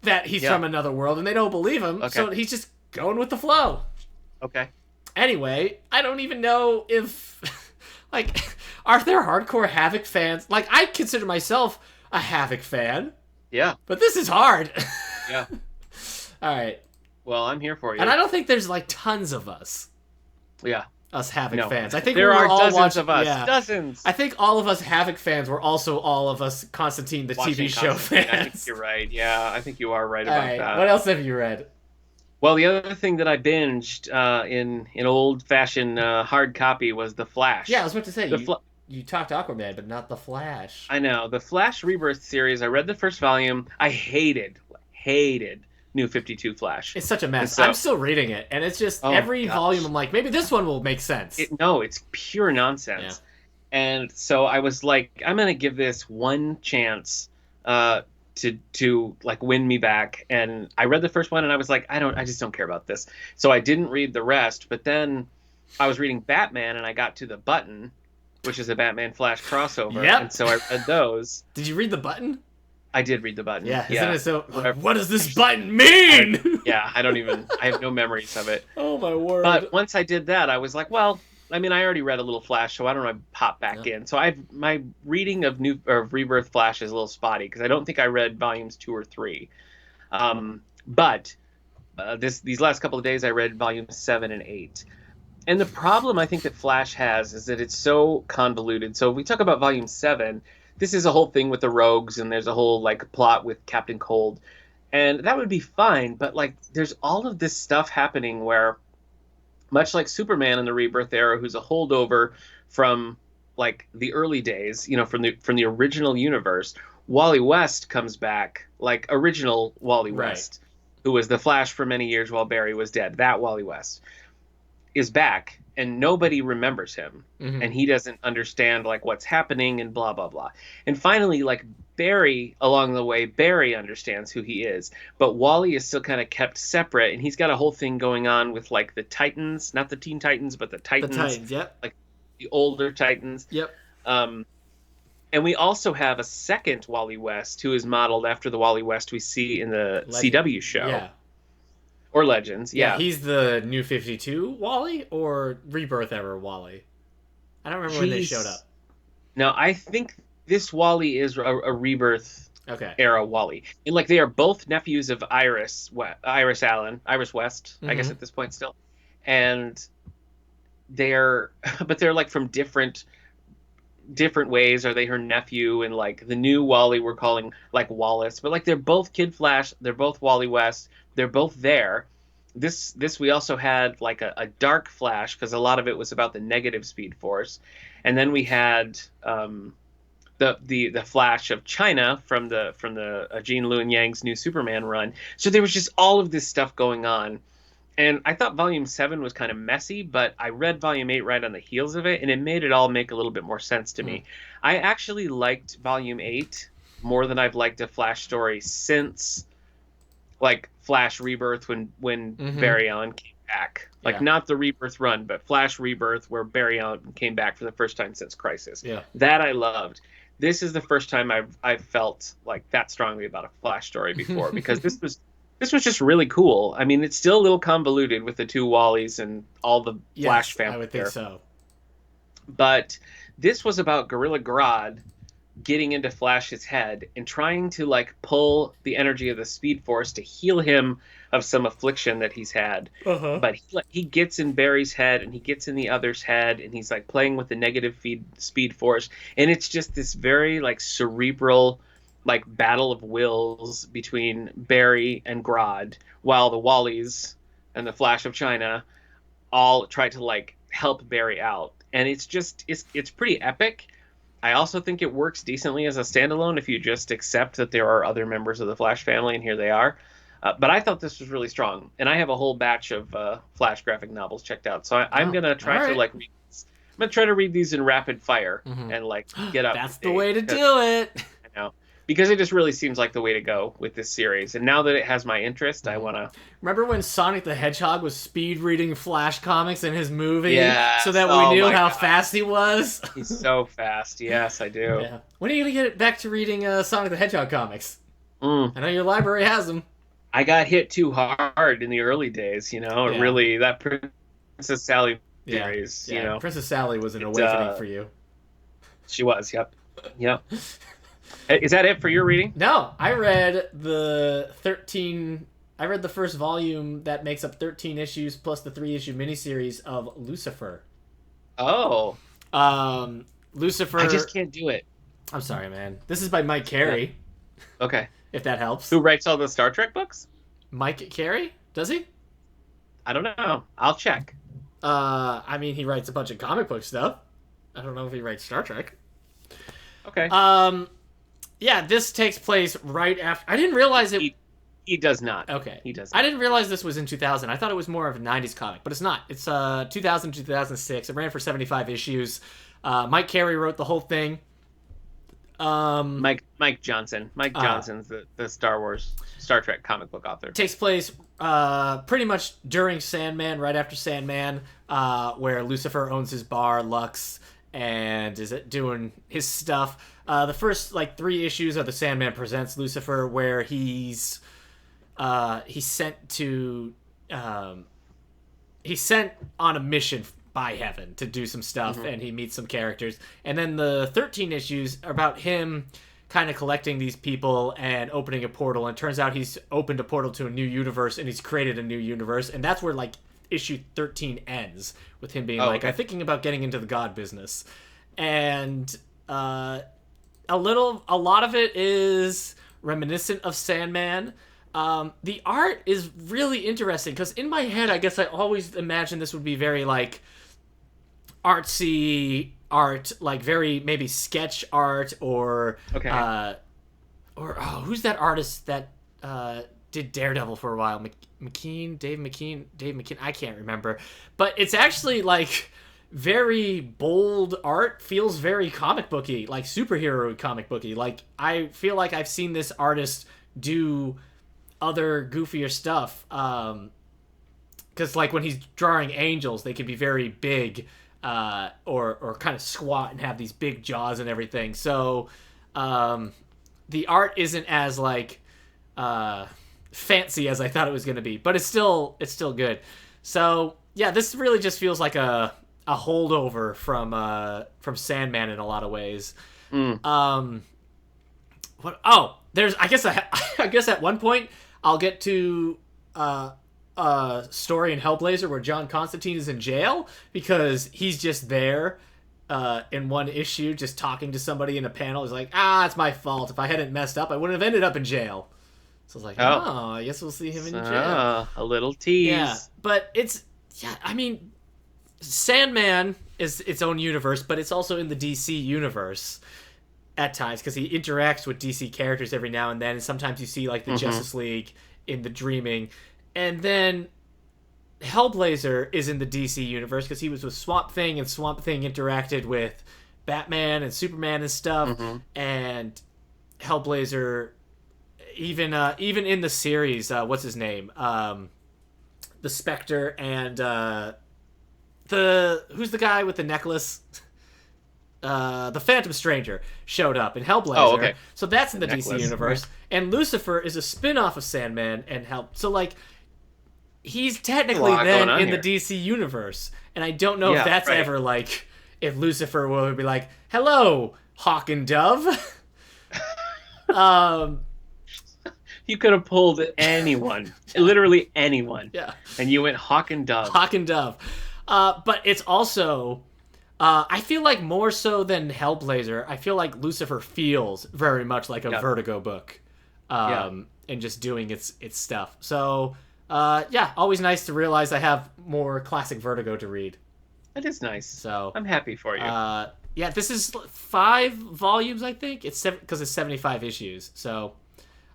that he's from another world, and they don't believe him, so he's just going with the flow. Okay. Anyway, I don't even know if, like, are there hardcore Havoc fans? Like, I consider myself a Havoc fan. Yeah. But this is hard. Yeah. All right. Well, I'm here for you. And I don't think there's like tons of us. Yeah. Us Havoc fans. I think there we were are all dozens watching, of us. Yeah. Dozens. I think all of us Havoc fans were also all of us Constantine the Watching TV show Constantine. fans. I think you're right. Yeah, I think you are right All about right. that. What else have you read? Well, the other thing that I binged in old-fashioned hard copy was The Flash. Yeah, I was about to say, The you talked Aquaman, but not The Flash. I know. The Flash Rebirth series, I read the first volume. I hated New 52 Flash. It's such a mess. So, I'm still reading it, and it's just every gosh. volume I'm like, maybe this one will make sense. No, it's pure nonsense. Yeah. And so I was like, I'm going to give this one chance to like win me back. And I read the first one and I was like, I just don't care about this. So I didn't read the rest, but then I was reading Batman and I got to the Button, which is a Batman Flash crossover. Yep. And so I read those. Did you read the Button? I did read the Button. Yeah. Yeah. Isn't it so? Like, what does this button mean? I have no memories of it. Oh my word. But once I did that, I was like, well, I mean, I already read a little Flash, so I don't know, pop back in. So my reading of Rebirth Flash is a little spotty because I don't think I read volumes 2 or 3. But these last couple of days, I read volumes 7 and 8. And the problem I think that Flash has is that it's so convoluted. So if we talk about volume 7, this is a whole thing with the rogues, and there's a whole like plot with Captain Cold, and that would be fine. But like, there's all of this stuff happening where, much like Superman in the Rebirth era, who's a holdover from like the early days, from the original universe, Wally West comes back, like original Wally West, who was the Flash for many years while Barry was dead. That Wally West is back, and nobody remembers him, and he doesn't understand like what's happening and blah blah blah. And finally, like Barry, along the way, Barry understands who he is, but Wally is still kind of kept separate, and he's got a whole thing going on with like the Titans, not the Teen Titans, but the Titans. The Titans, yep. Like the older Titans. Yep. And we also have a second Wally West who is modeled after the Wally West we see in the CW show. Yeah. Or Legends, yeah. He's the New 52 Wally or Rebirth era Wally? I don't remember when they showed up. No, I think this Wally is a Rebirth era Wally. And like, they are both nephews of Iris West, I guess at this point still. And they're like from different ways. Are they her nephew? And like the new Wally we're calling like Wallace, but like they're both Kid Flash, they're both Wally West, they're both there. This we also had like a dark Flash, because a lot of it was about the negative Speed Force, and then we had the Flash of China from the Jean Luen Yang's new Superman run. So there was just all of this stuff going on. And I thought Volume 7 was kind of messy, but I read Volume 8 right on the heels of it, and it made it all make a little bit more sense to me. I actually liked Volume 8 more than I've liked a Flash story since, like, Flash Rebirth when Barry Allen came back. Like, not the Rebirth run, but Flash Rebirth, where Barry Allen came back for the first time since Crisis. Yeah. That I loved. This is the first time I've felt like that strongly about a Flash story before, because this was just really cool. I mean, it's still a little convoluted with the two Wallys and all the Flash family. I would think so. But this was about Gorilla Grodd getting into Flash's head and trying to like pull the energy of the Speed Force to heal him of some affliction that he's had. But he gets in Barry's head and he gets in the other's head, and he's like playing with the negative Speed Force, and it's just this very like cerebral, like battle of wills between Barry and Grodd, while the Wallys and the Flash of China all try to like help Barry out. And it's pretty epic. I also think it works decently as a standalone if you just accept that there are other members of the Flash family, and here they are. But I thought this was really strong, and I have a whole batch of Flash graphic novels checked out. So I'm gonna try to like read these. I'm gonna try to read these in rapid fire and like get up. That's the way to do it. I know. Because it just really seems like the way to go with this series. And now that it has my interest, I want to... Remember when Sonic the Hedgehog was speed reading Flash comics in his movie? Yes. So that we knew how fast he was? He's so fast. Yes, I do. Yeah. When are you going to get back to reading Sonic the Hedgehog comics? I know your library has them. I got hit too hard in the early days, Really, that Princess Sally series, Princess Sally was an awakening for you. She was, yep. Is that it for your reading? No, I read the 13. I read the first volume that makes up 13 issues plus the 3-issue miniseries of Lucifer. Oh, Lucifer. I just can't do it. I'm sorry, man. This is by Mike Carey. Okay. If that helps. Who writes all the Star Trek books? Mike Carey? Does he? I don't know. I'll check. I mean, he writes a bunch of comic book stuff. I don't know if he writes Star Trek. Okay. Yeah, this takes place right after. I didn't realize it. He does not. Okay. He does. I didn't realize this was in 2000. I thought it was more of a 90s comic, but it's not. It's 2000 2006. It ran for 75 issues. Mike Carey wrote the whole thing. Mike Johnson. Mike Johnson's the Star Trek comic book author. Takes place pretty much during Sandman, right after Sandman, where Lucifer owns his bar, Lux, and is doing his stuff. The first 3 issues are the Sandman Presents Lucifer, where he's sent on a mission by heaven to do some stuff, and he meets some characters. And then the 13 issues are about him kind of collecting these people and opening a portal, and it turns out he's opened a portal to a new universe, and he's created a new universe, and that's where issue 13 ends, with him being I'm thinking about getting into the god business. And a lot of it is reminiscent of Sandman. The art is really interesting, because in my head, I guess I always imagined this would be very artsy art, very maybe sketch art, or who's that artist that did Daredevil for a while? Dave McKean. I can't remember, but it's actually very bold art, feels very comic booky, superhero comic booky. I feel like I've seen this artist do other goofier stuff, because when he's drawing angels, they can be very big, or kind of squat and have these big jaws and everything. So the art isn't as fancy as I thought it was going to be, but it's still good. So yeah, this really just feels like a holdover from Sandman in a lot of ways. There's I guess at one point I'll get to a story in Hellblazer where John Constantine is in jail, because he's just there in one issue just talking to somebody in a panel. He's like, it's my fault. If I hadn't messed up, I wouldn't have ended up in jail. So I was like, I guess we'll see him in jail. A little tease. Yeah, but I mean, Sandman is its own universe, but it's also in the DC universe at times, because he interacts with DC characters every now and then, and sometimes you see the Justice League in the Dreaming. And then Hellblazer is in the DC universe, because he was with Swamp Thing, and Swamp Thing interacted with Batman and Superman and stuff. And Hellblazer, even in the series, what's his name? The Spectre and who's the guy with the necklace? The Phantom Stranger showed up in Hellblazer. So that's in the DC universe. Right. And Lucifer is a spin-off of Sandman and So he's technically then in the DC universe. And I don't know if that's ever if Lucifer will be like, "Hello, Hawk and Dove." You could have pulled anyone. Literally anyone. Yeah. And you went Hawk and Dove. Hawk and Dove. But it's also I feel more so than Hellblazer, I feel like Lucifer feels very much like a Vertigo book, and just doing its stuff. So, always nice to realize I have more classic Vertigo to read. That is nice. So I'm happy for you. This is 5 volumes, I think. It's because it's 75 issues. So,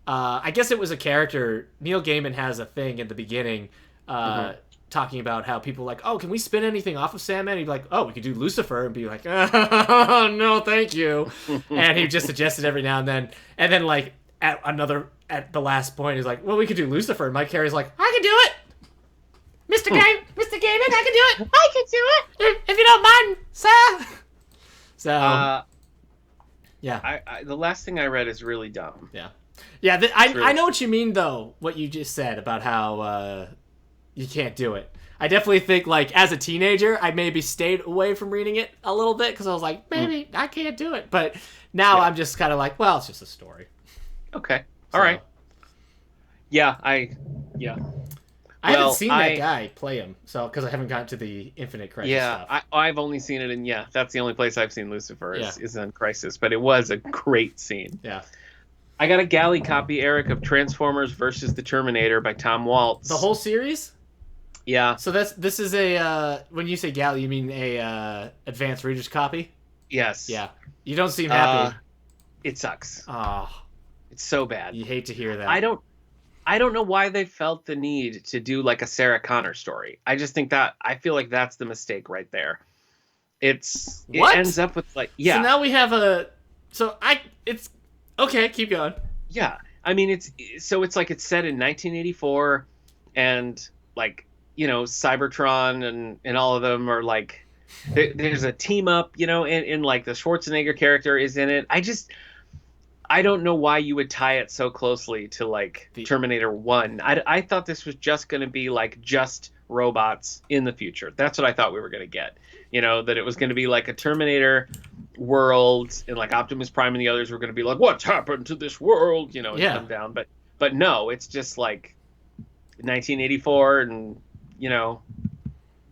I guess it was a character. Neil Gaiman has a thing at the beginning, talking about how people can we spin anything off of Sandman? He'd be like, we could do Lucifer, and be like, oh, no, thank you. And he just suggested every now and then. And then at the last point, he's like, well, we could do Lucifer. And Mike Carey's like, I can do it. Mr. Gaiman, I can do it. I can do it. If you don't mind, sir. So, the last thing I read is really dumb. Yeah. Yeah, I know what you mean, though, what you just said about how you can't do it. I definitely think, like, as a teenager, I maybe stayed away from reading it a little bit because I was like, maybe I can't do it. But now I'm just kind of like, well, it's just a story. Okay. All right. Yeah, yeah. I haven't seen that guy play him, so because I haven't gotten to the Infinite Crisis stuff. Yeah, I've only seen it, and that's the only place I've seen Lucifer is on Crisis, but it was a great scene. Yeah. I got a galley copy, Eric, of Transformers versus the Terminator by Tom Waltz. The whole series? Yeah. So this is a when you say galley, you mean a advanced reader's copy? Yes. Yeah. You don't seem happy. It sucks. Oh, it's so bad. You hate to hear that. I don't know why they felt the need to do like a Sarah Connor story. I just think I feel like that's the mistake right there. It ends up with like So now we have it's okay. Keep going. Yeah, I mean it's like it's set in 1984, and like Cybertron and all of them are like there's a team up, and like the Schwarzenegger character is in it. I don't know why you would tie it so closely to like Terminator 1. I thought this was just going to be like just robots in the future. That's what I thought we were going to get. That it was going to be like a Terminator world, and like Optimus Prime and the others were going to be like, what's happened to this world? And come down. But no, it's just like 1984, and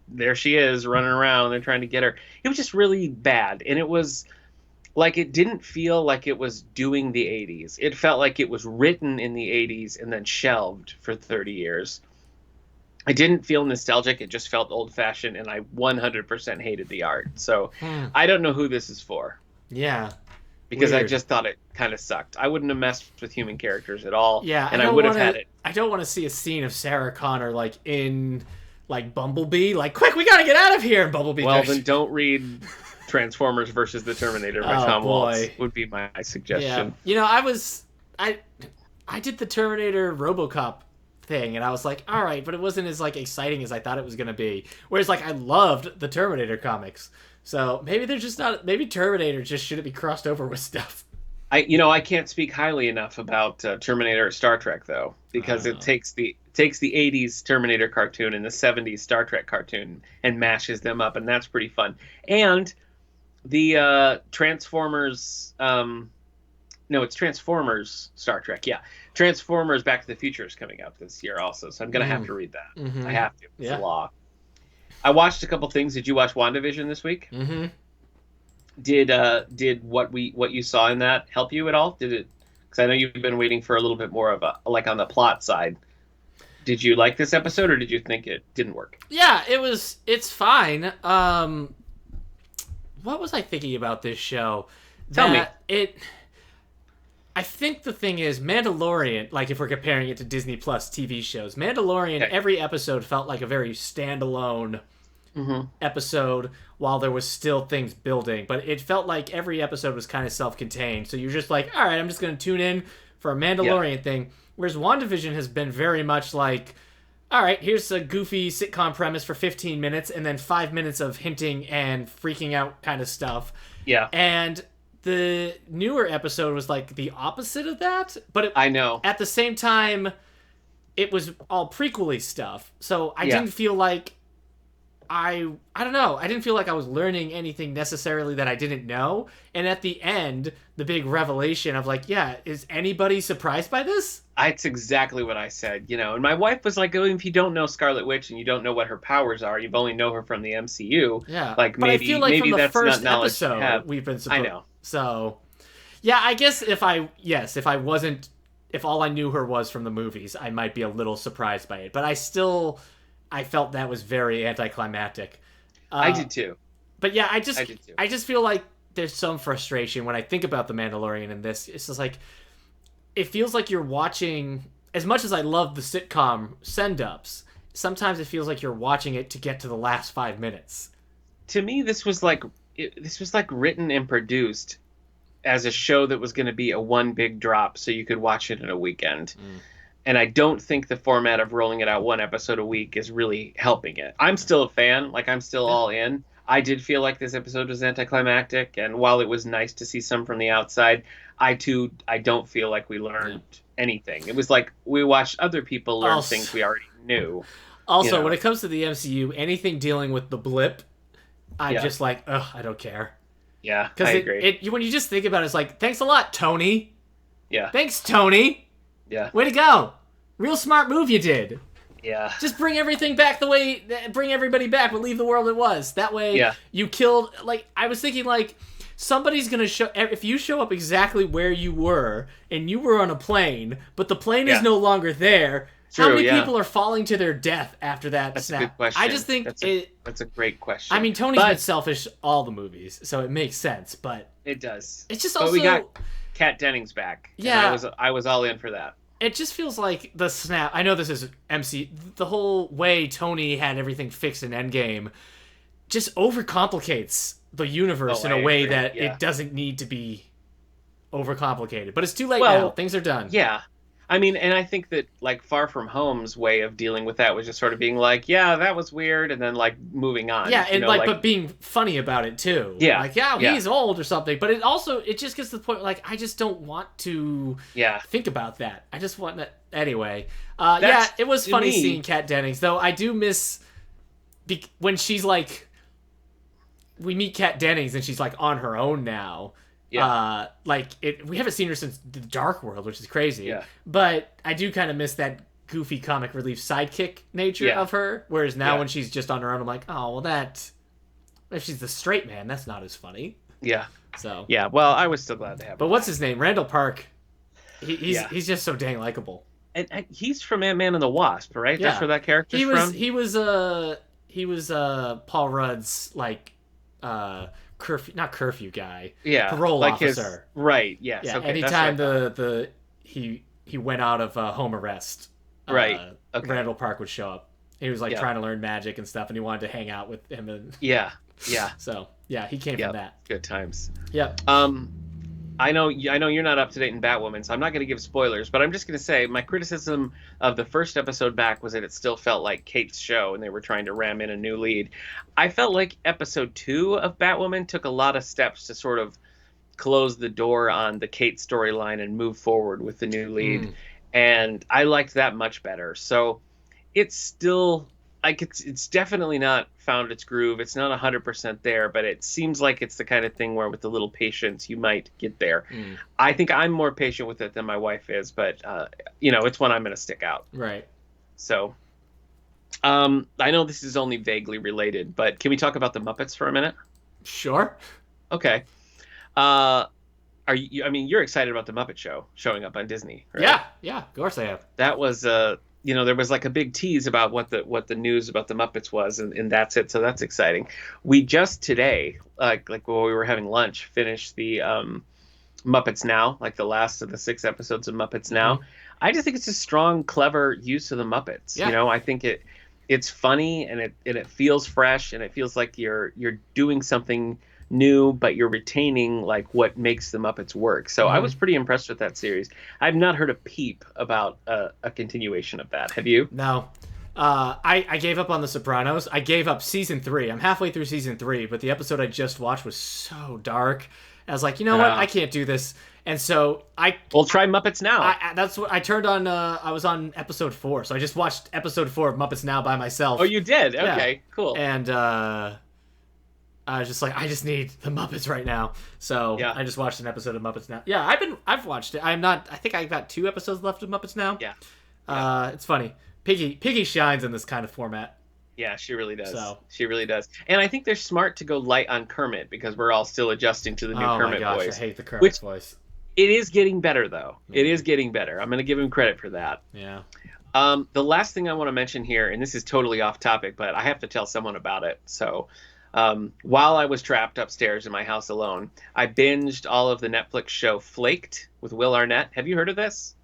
there she is running around. They're trying to get her. It was just really bad, and it was. Like, it didn't feel like it was doing the 80s. It felt like it was written in the 80s and then shelved for 30 years. I didn't feel nostalgic. It just felt old-fashioned, and I 100% hated the art. So I don't know who this is for. Yeah. Because weird. I just thought it kind of sucked. I wouldn't have messed with human characters at all. Yeah, and I would have had it. I don't want to see a scene of Sarah Connor, like, in, like, Bumblebee. Like, quick, we got to get out of here! And Bumblebee Well, then don't read Transformers versus the Terminator by Tom Waltz would be my suggestion. Yeah. I did the Terminator RoboCop thing, and I was like, all right, but it wasn't as like exciting as I thought it was going to be. Whereas like I loved the Terminator comics. So maybe they're just not. Maybe Terminator just shouldn't be crossed over with stuff. I can't speak highly enough about Terminator at Star Trek though, because it takes the 80s Terminator cartoon and the 70s Star Trek cartoon and mashes them up, and that's pretty fun. And the Transformers it's Transformers Star Trek. Yeah. Transformers Back to the Future is coming out this year also, so I'm going to have to read that. Mm-hmm. I have to. It's a law. I watched a couple things. Did you watch WandaVision this week? Mm-hmm. Did what you saw in that help you at all? Did it? Because I know you've been waiting for a little bit more of a, like, on the plot side. Did you like this episode, or did you think it didn't work? Yeah, it's fine. What was I thinking about this show? Tell me. I think the thing is, Mandalorian, like if we're comparing it to Disney Plus TV shows, Mandalorian, every episode felt like a very standalone episode while there was still things building. But it felt like every episode was kind of self-contained. So you're just like, all right, I'm just going to tune in for a Mandalorian thing. Whereas WandaVision has been very much like, all right, here's a goofy sitcom premise for 15 minutes and then 5 minutes of hinting and freaking out kind of stuff. Yeah. And the newer episode was like the opposite of that, but I know. At the same time, it was all prequel-y stuff. So I didn't feel like I don't know. I didn't feel like I was learning anything necessarily that I didn't know. And at the end, the big revelation of like, yeah, is anybody surprised by this? That's exactly what I said, And my wife was like, oh, if you don't know Scarlet Witch and you don't know what her powers are, you've only know her from the MCU. Yeah. Like, but maybe, I feel like maybe from the that's first not episode, we've been supposed. I know. So, yeah, I guess if all I knew her was from the movies, I might be a little surprised by it. But I felt that was very anticlimactic. I did too. But yeah, I just feel like there's some frustration when I think about The Mandalorian in this. It's just like, it feels like you're watching, as much as I love the sitcom send-ups, sometimes it feels like you're watching it to get to the last 5 minutes. To me, this was like written and produced as a show that was going to be a one big drop so you could watch it in a weekend. And I don't think the format of rolling it out one episode a week is really helping it. I'm still a fan. Like, I'm still all in. I did feel like this episode was anticlimactic, and while it was nice to see some from the outside, I don't feel like we learned anything. It was like we watched other people learn things we already knew. Also, when it comes to the MCU, anything dealing with the blip, I'm just like, ugh, I don't care. Yeah, I agree. When you just think about it, it's like, thanks a lot, Tony. Yeah. Thanks, Tony. Yeah. Way to go. Real smart move you did. Yeah. Just bring everything back bring everybody back, but leave the world it was. That way, you killed, like, I was thinking, like, somebody's gonna show, if you show up exactly where you were, and you were on a plane, but the plane is no longer there, how many people are falling to their death after that snap? A good question. I just think that's a great question. I mean, Tony's been selfish all the movies, so it makes sense, but it does. It's just also, we got Kat Dennings back. Yeah, I was all in for that. It just feels like the snap. I know this is MC. The whole way Tony had everything fixed in Endgame just overcomplicates the universe in a way that it doesn't need to be overcomplicated. But it's too late now. Things are done. Yeah. I mean, and I think that, like, Far From Home's way of dealing with that was just sort of being like, yeah, that was weird, and then, like, moving on. Yeah, and, but being funny about it, too. Yeah. Like, he's old or something. But it just gets to the point, like, I just don't want to think about that. I just want to... Anyway. It was funny seeing Kat Dennings, though I do miss... when she's, like... We meet Kat Dennings, and she's, like, on her own now. Yeah. We haven't seen her since The Dark World, which is crazy. Yeah. But I do kind of miss that goofy comic relief sidekick nature of her. Whereas now when she's just on her own, I'm like, oh, well, if she's the straight man, that's not as funny. Yeah. So. Yeah. Well, I was still glad to have her. But what's his name? Randall Park. He's just so dang likable. And he's from Ant-Man and the Wasp, right? Yeah. That's where that character's from. He was Paul Rudd's curfew guy. Yeah, parole officer. Right. Yes. Yeah. Okay, anytime he went out of home arrest, Randall Park would show up. He was trying to learn magic and stuff, and he wanted to hang out with him. And so he came from that. Good times. Yep. I know you're not up to date in Batwoman, so I'm not going to give spoilers, but I'm just going to say my criticism of the first episode back was that it still felt like Kate's show and they were trying to ram in a new lead. I felt like episode 2 of Batwoman took a lot of steps to sort of close the door on the Kate storyline and move forward with the new lead. And I liked that much better. So it's still... it's definitely not found its groove. It's not 100% there, but it seems like it's the kind of thing where with a little patience you might get there. I think I'm more patient with it than my wife is, but it's one I'm going to stick out. Right. So I know this is only vaguely related, but can we talk about the Muppets for a minute? Sure. Okay. You're excited about the Muppet Show showing up on Disney, right? Yeah, of course I am. That was there was like a big tease about what the news about the Muppets was, and that's it. So that's exciting. We just today, like while we were having lunch, finished the Muppets Now, like the last of the 6 episodes of Muppets Now. I just think it's a strong, clever use of the Muppets. Yeah. I think it's funny and it feels fresh and it feels like you're doing something new, but you're retaining like what makes the Muppets work. So I was pretty impressed with that series. I've not heard a peep about a continuation of that. Have you? No. I gave up on The Sopranos. I gave up season 3. I'm halfway through season 3, but the episode I just watched was so dark. I was like, you know what? I can't do this. And so we'll try Muppets Now. That's what I turned on. I was on episode 4, so I just watched episode 4 of Muppets Now by myself. Oh, you did? Okay, cool. And I was just like, I just need the Muppets right now. So I just watched an episode of Muppets Now. Yeah, I've watched it. I think I got 2 episodes left of Muppets Now. Yeah. It's funny. Piggy shines in this kind of format. Yeah, she really does. She really does. And I think they're smart to go light on Kermit because we're all still adjusting to the new Kermit voice. I hate the Kermit voice. It is getting better, though. It is getting better. I'm going to give him credit for that. Yeah. The last thing I want to mention here, and this is totally off topic, but I have to tell someone about it. So while I was trapped upstairs in my house alone, I binged all of the Netflix show Flaked with Will Arnett. Have you heard of this?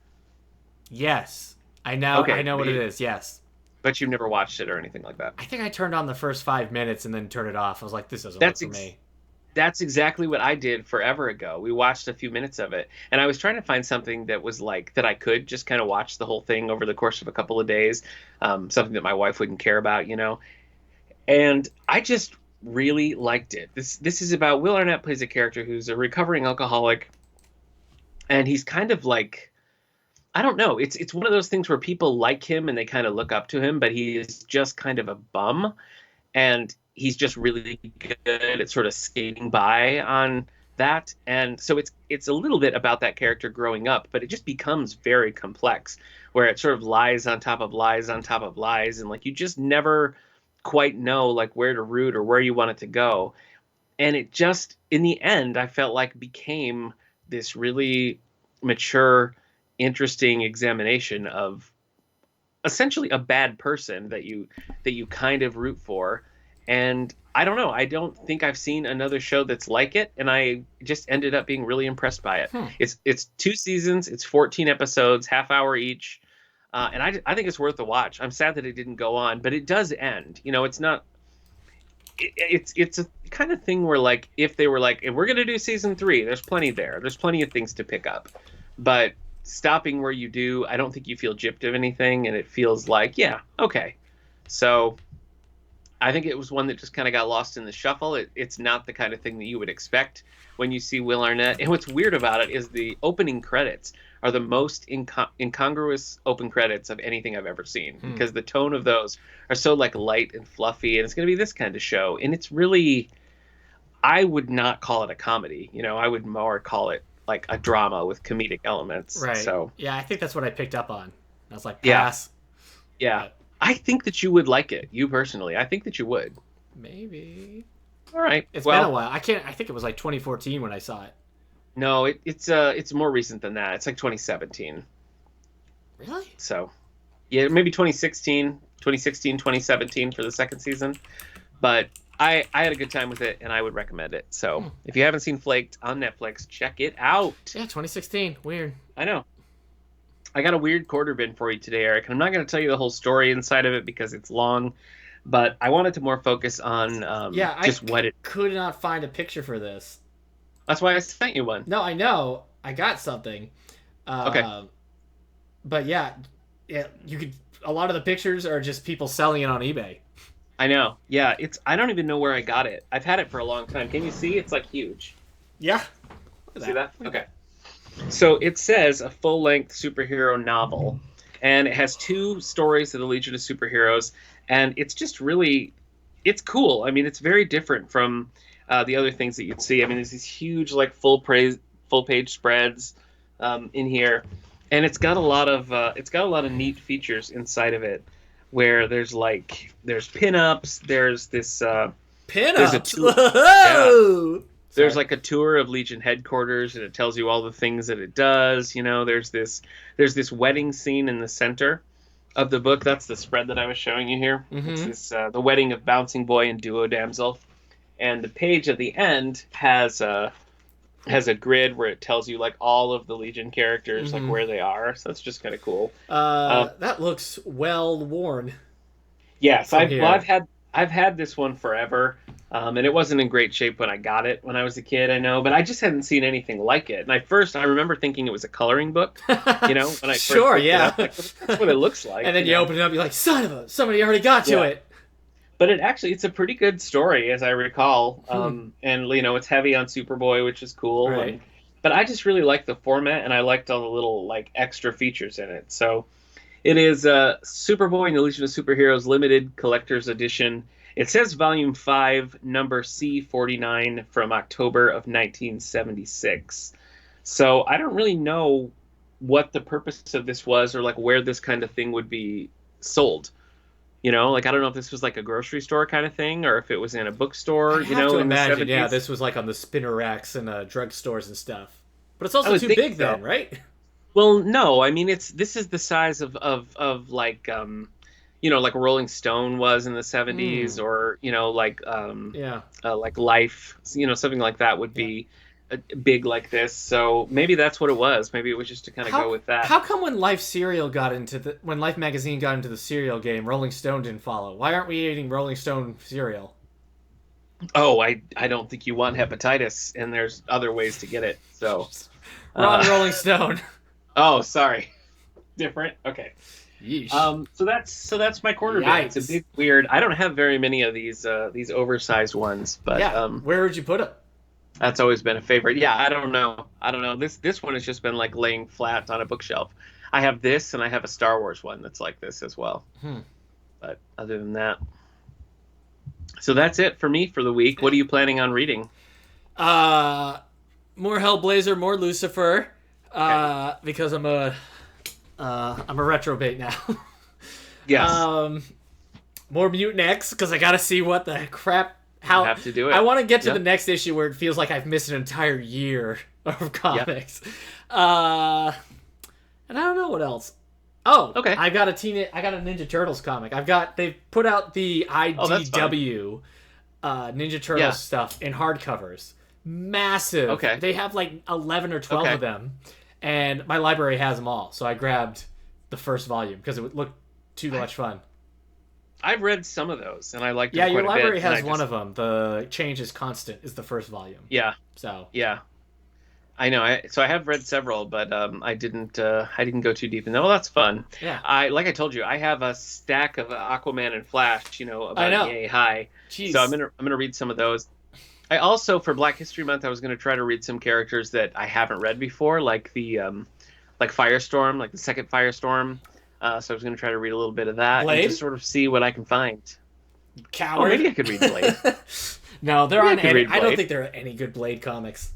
Yes. I know what it is, yes. But you've never watched it or anything like that? I think I turned on the first 5 minutes and then turned it off. I was like, this doesn't work for me. That's exactly what I did forever ago. We watched a few minutes of it, and I was trying to find something that was like that I could just kind of watch the whole thing over the course of a couple of days, something that my wife wouldn't care about, And I just really liked it. This is about Will Arnett plays a character who's a recovering alcoholic, and he's kind of like I don't know. It's one of those things where people like him and they kind of look up to him, but he is just kind of a bum, and he's just really good at sort of skating by on that. And so it's a little bit about that character growing up, but it just becomes very complex, where it sort of lies on top of lies on top of lies, and like you just never quite know like where to root or where you want it to go. And it just, in the end, I felt like became this really mature, interesting examination of essentially a bad person that you kind of root for. And I don't know, I don't think I've seen another show that's like it, and I just ended up being really impressed by it. It's 2 seasons, it's 14 episodes, half hour each. And I think it's worth a watch. I'm sad that it didn't go on, but it does end. It's not it's a kind of thing where, like, if they were like, if we're going to do season 3, there's plenty there. There's plenty of things to pick up. But stopping where you do, I don't think you feel gypped of anything, and it feels like, yeah, okay. So I think it was one that just kind of got lost in the shuffle. It's not the kind of thing that you would expect when you see Will Arnett. And what's weird about it is the opening credits are the most incongruous open credits of anything I've ever seen, because the tone of those are so like light and fluffy, and it's going to be this kind of show. And it's really, I would not call it a comedy. I would more call it like a drama with comedic elements. Right. So yeah, I think that's what I picked up on. I was like, pass. Yeah. I think that you would like it. You personally, I think that you would. Maybe. All right. It's been a while. I think it was like 2014 when I saw it. No, it's more recent than that. It's like 2017. Really? So, yeah, maybe 2016, 2017 for the second season. But I had a good time with it, and I would recommend it. So, if you haven't seen Flaked on Netflix, check it out. Yeah, 2016. Weird. I know. I got a weird quarter bin for you today, Eric, and I'm not going to tell you the whole story inside of it because it's long, but I wanted to more focus on what it... could not find a picture for this. That's why I sent you one. No, I know. I got something. Okay. But yeah, you could... A lot of the pictures are just people selling it on eBay. I know. Yeah, I don't even know where I got it. I've had it for a long time. Can you see? It's like huge. Yeah. See that? Okay. So it says a full-length superhero novel, and it has 2 stories of the Legion of Superheroes, and it's just really, it's cool. I mean, it's very different from the other things that you'd see. I mean, there's these huge, like, full-page spreads in here, and it's got a lot of neat features inside of it, where there's pinups, there's this pinups. Whoa! Yeah. There's like a tour of Legion headquarters, and it tells you all the things that it does. There's this wedding scene in the center of the book. That's the spread that I was showing you here. Mm-hmm. It's this the wedding of Bouncing Boy and Duo Damsel, and the page at the end has a grid where it tells you like all of the Legion characters, like where they are. So that's just kind of cool. That looks well worn. Yes, I've had this one forever. And it wasn't in great shape when I got it when I was a kid, I know, but I just hadn't seen anything like it. And I remember thinking it was a coloring book, when I first sure, yeah. It up. Like, that's what it looks like. And then you open it up, you're like, son of a, somebody already got to it. But it's a pretty good story, as I recall. And, it's heavy on Superboy, which is cool. Right. But I just really liked the format, and I liked all the little, like, extra features in it. So it is Superboy and the Legion of Superheroes Limited Collector's Edition. It says Volume 5, number C49 from October of 1976. So I don't really know what the purpose of this was, or like where this kind of thing would be sold. Like I don't know if this was like a grocery store kind of thing, or if it was in a bookstore. I have to in imagine, the 70s. Yeah, this was like on the spinner racks and drugstores and stuff. But it's also too big then, right? Well, no. I mean, this is the size of like like Rolling Stone was in the 70s, or like Life, something like that would be big like this. So maybe that's what it was. Maybe it was just to kind of go with that. How come when Life magazine got into the cereal game, Rolling Stone didn't follow? Why aren't we eating Rolling Stone cereal? Oh, I don't think you want hepatitis, and there's other ways to get it. So Ron Rolling Stone. Oh, sorry. Different. Okay. Yeesh. So that's my quarter bin. It's a big weird. I don't have very many of these oversized ones, but where would you put them? That's always been a favorite. Yeah, I don't know. This one has just been like laying flat on a bookshelf. I have this, and I have a Star Wars one that's like this as well. Hmm. But other than that, so that's it for me for the week. What are you planning on reading? More Hellblazer, more Lucifer. Okay. Because I'm a retrobate now. Yes. More Mutant X because I gotta see what the crap. You How have to do it. I want to get to Yep. the next issue where it feels like I've missed an entire year of Yep. comics. And I don't know what else. Oh, Okay. I got a Ninja Turtles comic. They've put out the Oh, that's fun. IDW Ninja Turtles Yeah. stuff in hardcovers. Massive. Okay. They have like 11 or 12 Okay. of them. And my library has them all. So I grabbed the first volume because it would look too much fun. I've read some of those, and I liked them Yeah, quite your a bit. library and has one of them. The Change is Constant is the first volume. Yeah. So Yeah. I know. So I have read several, but I didn't go too deep in them. Well, that's fun. yeah, Like I told you, I have a stack of Aquaman and Flash, about I know. yay high. Jeez. So I'm gonna read some of those. I also, for Black History Month, I was gonna try to read some characters that I haven't read before, like the like Firestorm, like the second Firestorm. So I was gonna try to read a little bit of that Blade? and just sort of see what I can find. Coward. Oh, maybe I could read Blade. No, there Maybe I aren't could any. read I don't Blade. think there are any good Blade comics.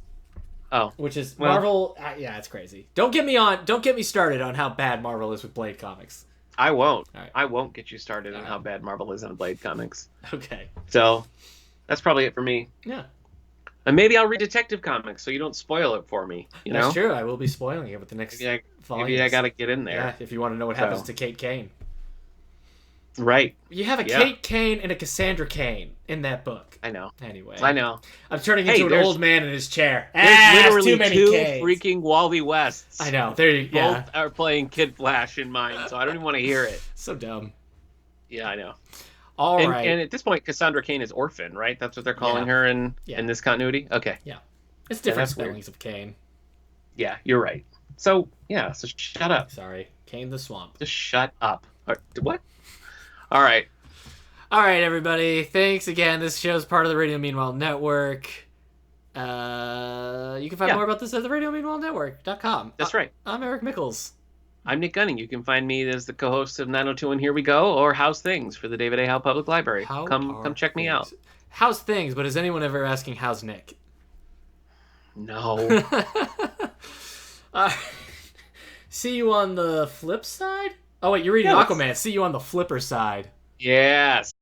Oh, Which is well. Marvel. Yeah, it's crazy. Don't get me started on how bad Marvel is with Blade comics. I won't. All right. I won't get you started on All how right. bad Marvel is on Blade comics. Okay. So that's probably it for me. Yeah, And maybe I'll read Detective Comics so you don't spoil it for me. You that's know? true. I will be spoiling it with the next Maybe volumes. I gotta get in there. Yeah, if you want to know what happens to Kate Kane. Right. You have a Yeah. Kate Kane and a Cassandra Kane in that book. I know. Anyway, I know. I'm turning Hey, into an there's- old man in his chair. There's literally too many two Kanes. freaking Wally Wests. I know. There you yeah. Both are playing Kid Flash in mine, so I don't even want to hear it. So dumb. Yeah, I know. All and, right. and at this point, Cassandra Kane is orphan, right? That's what they're calling Yeah. her in Yeah. in this continuity. Okay. It's different that's weird. spellings of Kane. Yeah, you're right. So yeah, so shut up. Sorry. Kane the Swamp. Just shut up. What? All right. All right, everybody. Thanks again. This show's part of the Radio Meanwhile Network. You can find more about this at the RadioMeanwhileNetwork.com. That's right. I'm Eric Mickles. I'm Nick Gunning. You can find me as the co-host of 902 and Here We Go, or How's Things for the David A. Howe Public Library. Come check me out. How's things? But is anyone ever asking how's Nick? No. See you on the flip side? Oh wait, you're reading Yeah, Aquaman. See you on the flipper side. Yes.